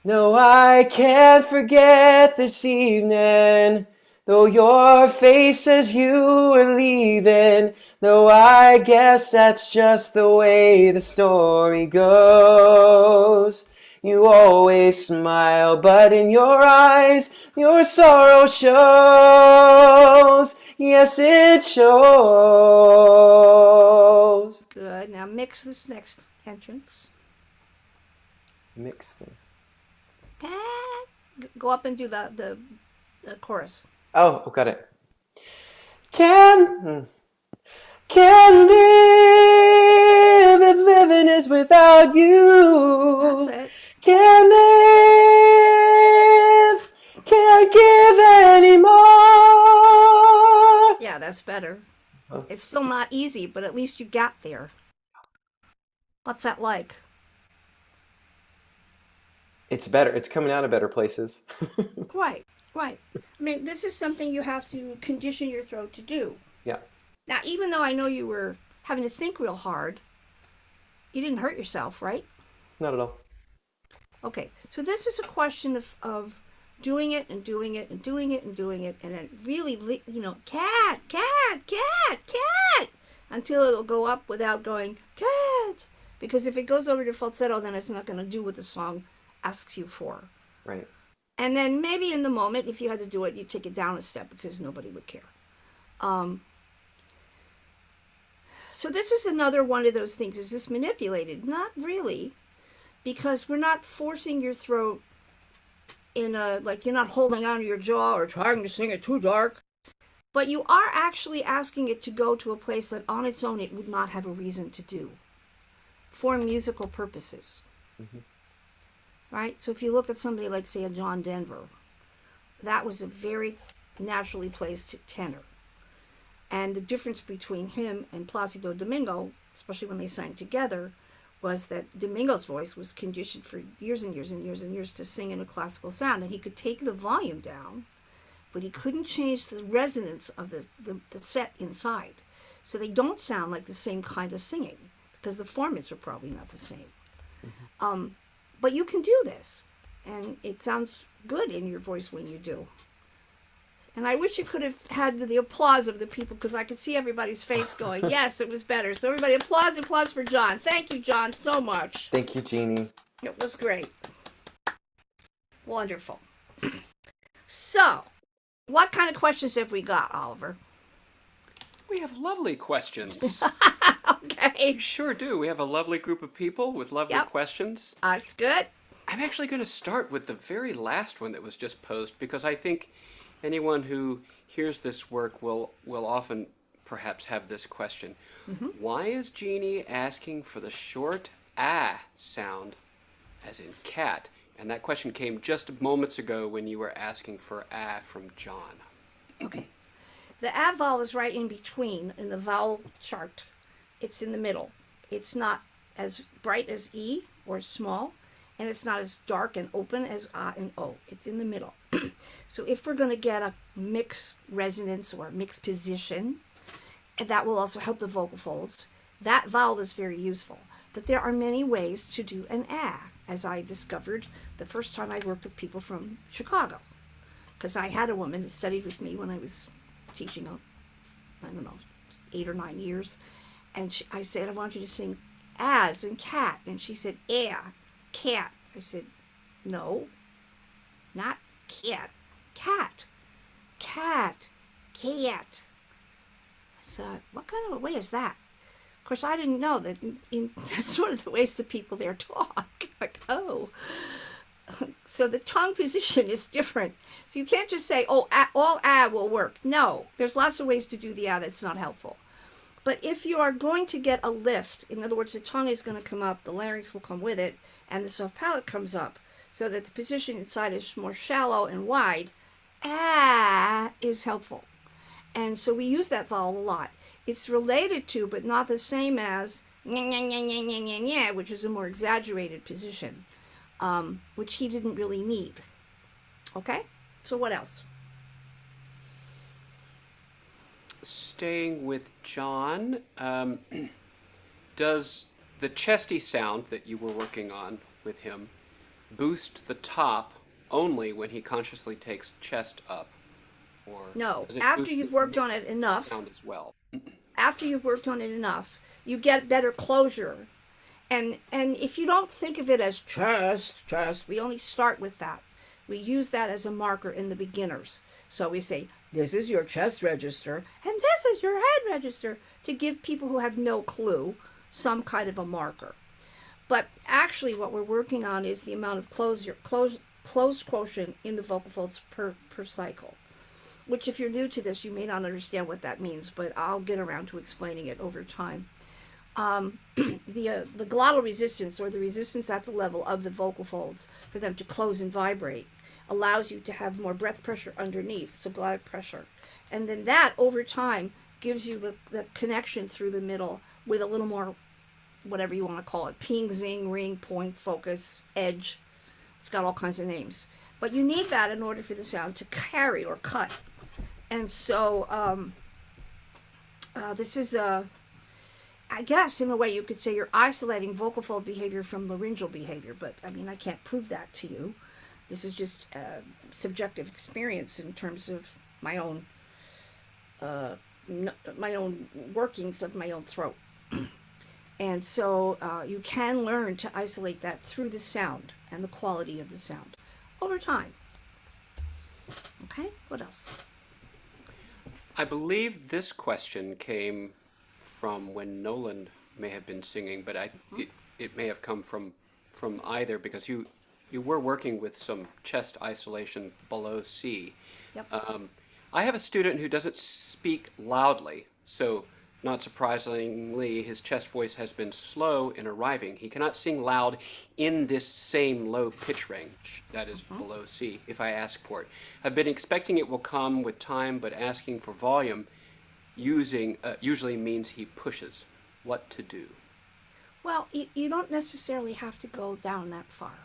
No, I can't forget this evening, Though your face says you are leaving, though I guess that's just the way the story goes. You always smile, but in your eyes, your sorrow shows. Yes, it shows. Good. Now mix this next entrance. Mix things. Go up and do the chorus. Oh, got it. Can live if living is without you. That's it. Can live, can't give anymore. Yeah, that's better. It's still not easy, but at least you got there. What's that like? It's better. It's coming out of better places. Right, right. I mean, this is something you have to condition your throat to do. Yeah. Now, even though I know you were having to think real hard, you didn't hurt yourself, right? Not at all. Okay, so this is a question of doing it and doing it and doing it and doing it, and then really, cat, until it'll go up without going, cat. Because if it goes over to falsetto, then it's not going to do what the song asks you for. Right. And then maybe in the moment, if you had to do it, you'd take it down a step because nobody would care. So this is another one of those things. Is this manipulated? Not really, because we're not forcing your throat in like you're not holding onto your jaw or trying to sing it too dark. But you are actually asking it to go to a place that on its own it would not have a reason to do for musical purposes. Mm-hmm. Right? So if you look at somebody like, say, a John Denver, that was a very naturally placed tenor. And the difference between him and Placido Domingo, especially when they sang together, was that Domingo's voice was conditioned for years and years and years and years to sing in a classical sound. And he could take the volume down, but he couldn't change the resonance of the set inside. So they don't sound like the same kind of singing, because the formats are probably not the same. Mm-hmm. But you can do this, and it sounds good in your voice when you do. And I wish you could have had the applause of the people, because I could see everybody's face going, yes, it was better. So everybody, applause for John. Thank you, John, so much. Thank you, Jeannie. It was great. Wonderful. So, what kind of questions have we got, Oliver? We have lovely questions. Okay. We sure do. We have a lovely group of people with lovely questions. That's good. I'm actually going to start with the very last one that was just posed, because I think anyone who hears this work will often perhaps have this question. Mm-hmm. Why is Jeannie asking for the short ah sound, as in cat? And that question came just moments ago when you were asking for ah from John. Okay. The ah vowel is right in between in the vowel chart. It's in the middle. It's not as bright as E or small, and it's not as dark and open as ah and o. It's in the middle. So if we're going to get a mixed resonance or mixed position, and that will also help the vocal folds, that vowel is very useful. But there are many ways to do an ah, as I discovered the first time I worked with people from Chicago. Because I had a woman that studied with me when I was teaching, 8 or 9 years. And I said, I want you to sing as in cat. And she said, cat. I said, no, not cat. Cat. Cat. I thought, what kind of a way is that? Of course, I didn't know that that's one of the ways the people there talk. Like, oh. So the tongue position is different. So you can't just say, oh, all ah will work. No, there's lots of ways to do the ah that's not helpful. But if you are going to get a lift, in other words, the tongue is going to come up, the larynx will come with it, and the soft palate comes up, so that the position inside is more shallow and wide, ah is helpful. And so we use that vowel a lot. It's related to, but not the same as, which is a more exaggerated position, which he didn't really need. Okay? So what else? Staying with John, does the chesty sound that you were working on with him boost the top only when he consciously takes chest up? or No, does it after boost you've the worked on it enough, sound as well? you get better closure. And if you don't think of it as chest, we only start with that. We use that as a marker in the beginners. So we say, this is your chest register, and this is your head register, to give people who have no clue some kind of a marker. But actually, what we're working on is the amount of closed quotient in the vocal folds per cycle. Which, if you're new to this, you may not understand what that means, but I'll get around to explaining it over time. The glottal resistance, or the resistance at the level of the vocal folds for them to close and vibrate, allows you to have more breath pressure underneath, subglottic pressure. And then that, over time, gives you the connection through the middle with a little more, whatever you want to call it, ping, zing, ring, point, focus, edge. It's got all kinds of names. But you need that in order for the sound to carry or cut. And so this is I guess in a way you could say you're isolating vocal fold behavior from laryngeal behavior, but I mean, I can't prove that to you. This is just subjective experience in terms of my own workings of my own throat. And so you can learn to isolate that through the sound and the quality of the sound over time. Okay, what else? I believe this question came from when Nolan may have been singing, but it may have come from either, because you were working with some chest isolation below C. Yep. I have a student who doesn't speak loudly, so not surprisingly, his chest voice has been slow in arriving. He cannot sing loud in this same low pitch range that is below C if I ask for it. I've been expecting it will come with time, but asking for volume usually means he pushes. What to do? Well, you don't necessarily have to go down that far.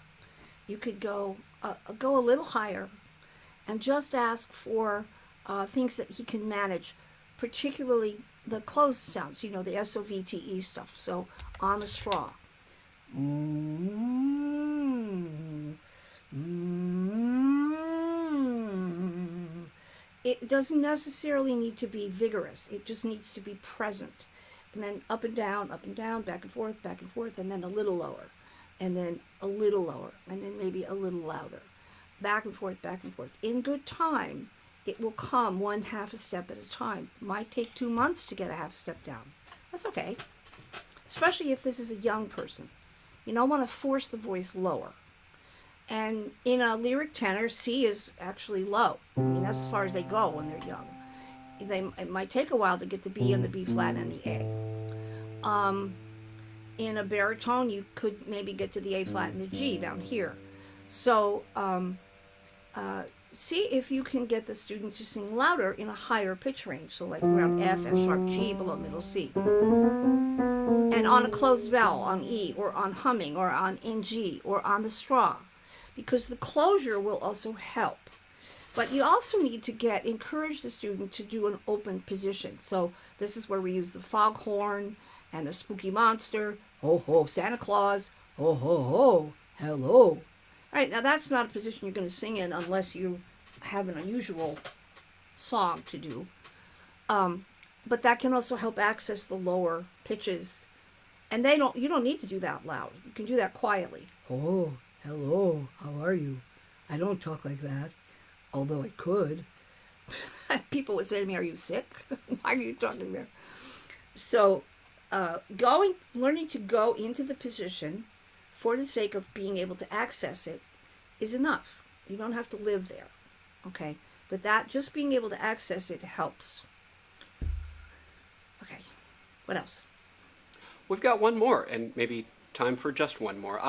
You could go a little higher and just ask for things that he can manage, particularly the closed sounds, the SOVTE stuff. So on the straw. It doesn't necessarily need to be vigorous. It just needs to be present. And then up and down, back and forth, and then a little lower, and then a little lower, and then maybe a little louder. Back and forth, back and forth. In good time, it will come one half a step at a time. Might take 2 months to get a half step down. That's okay. Especially if this is a young person. You don't want to force the voice lower. And in a lyric tenor, C is actually low. I mean, that's as far as they go when they're young. It might take a while to get the B and the B flat and the A. In a baritone, you could maybe get to the A flat and the G down here. So see if you can get the student to sing louder in a higher pitch range, so like around F, F sharp, G, below middle C. And on a closed vowel, on E, or on humming, or on NG, or on the straw, because the closure will also help. But you also need to encourage the student to do an open position. So this is where we use the foghorn and the spooky monster, ho ho, Santa Claus, ho ho ho, hello. All right, now that's not a position you're going to sing in unless you have an unusual song to do. But that can also help access the lower pitches. And you don't need to do that loud. You can do that quietly. Oh, hello, how are you? I don't talk like that, although I could. People would say to me, "Are you sick? Why are you talking there?" So, learning to go into the position for the sake of being able to access it is enough. You don't have to live there, okay? But that, just being able to access it helps. Okay, what else? We've got one more, and maybe time for just one more.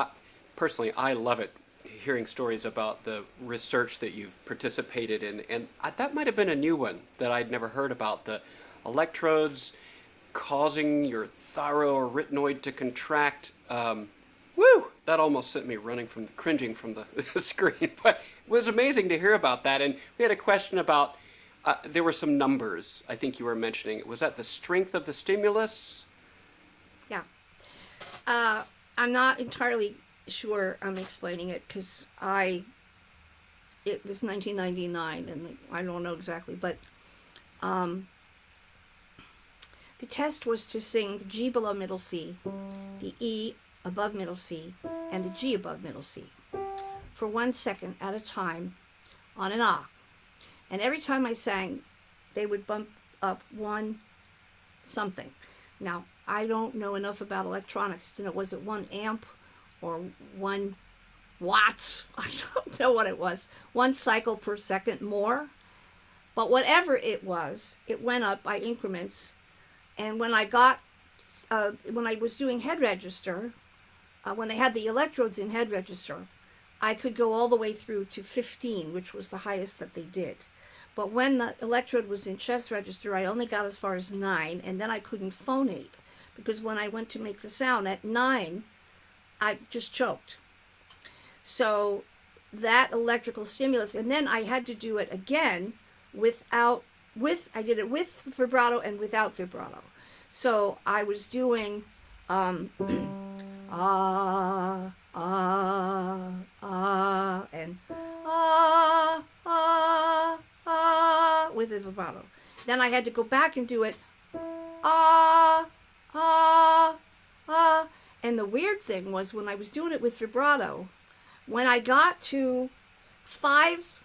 Personally, I love it, hearing stories about the research that you've participated in, and that might have been a new one that I'd never heard about, the electrodes causing your thyroarytenoid to contract. Woo! That almost sent me cringing from the screen. But it was amazing to hear about that. And we had a question about, there were some numbers I think you were mentioning. Was that the strength of the stimulus? Yeah. I'm not entirely sure I'm explaining it because I it was 1999, and I don't know exactly, but the test was to sing the G below middle C, the E above middle C, and the G above middle C for 1 second at a time on an ah. And every time I sang, they would bump up one something. Now, I don't know enough about electronics to know, was it 1 amp or 1 watts? I don't know what it was. 1 cycle per second more. But whatever it was, it went up by increments. And when I was doing head register, when they had the electrodes in head register, I could go all the way through to 15, which was the highest that they did. But when the electrode was in chest register, I only got as far as 9, and then I couldn't phonate, because when I went to make the sound at 9, I just choked. So that electrical stimulus, and then I had to do it again I did it with vibrato and without vibrato. So I was doing ah, ah, ah, and ah, ah, ah, with the vibrato. Then I had to go back and do it ah, ah, ah. And the weird thing was, when I was doing it with vibrato, when I got to 5,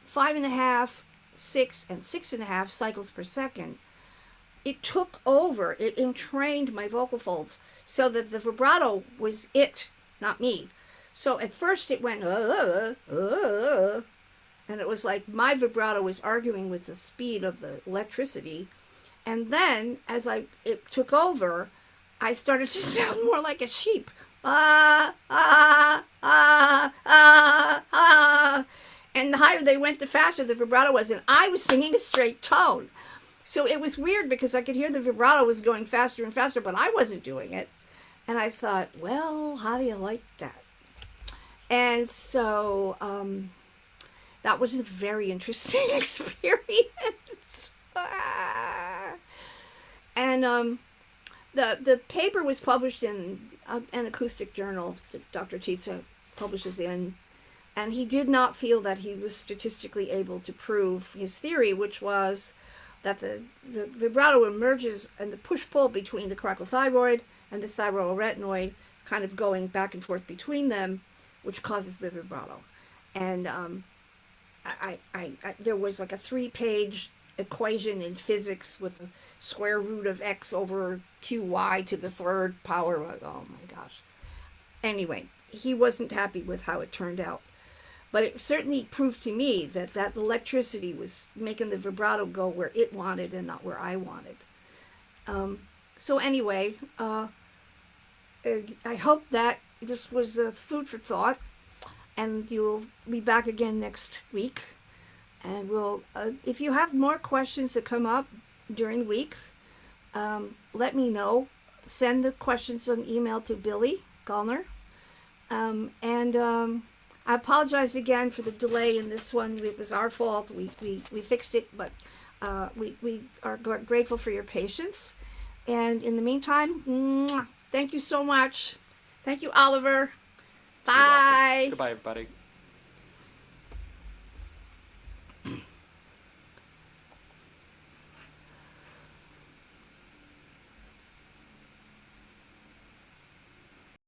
5.5, 6, and 6.5 cycles per second, it took over. It entrained my vocal folds so that the vibrato was it, not me. So at first it went, and it was like my vibrato was arguing with the speed of the electricity. And then as it took over, I started to sound more like a sheep. Ah, ah, ah, ah, ah. And the higher they went, the faster the vibrato was. And I was singing a straight tone. So it was weird, because I could hear the vibrato was going faster and faster, but I wasn't doing it. And I thought, well, how do you like that? And so that was a very interesting experience. And the paper was published in an acoustic journal that Dr. Tietze publishes in, and he did not feel that he was statistically able to prove his theory, which was that the vibrato emerges and the push-pull between the cricothyroid and the thyroarytenoid, kind of going back and forth between them, which causes the vibrato. And there was like a 3-page equation in physics with the square root of x over qy to the 3rd power. Oh my gosh. Anyway, he wasn't happy with how it turned out. But it certainly proved to me that that electricity was making the vibrato go where it wanted and not where I wanted. So anyway, I hope that this was food for thought, and you'll be back again next week. And we'll, if you have more questions that come up during the week, let me know. Send the questions on email to Billy Gallner. I apologize again for the delay in this one. It was our fault. We fixed it, but we are grateful for your patience. And in the meantime, thank you so much. Thank you, Oliver. Bye. Goodbye, everybody.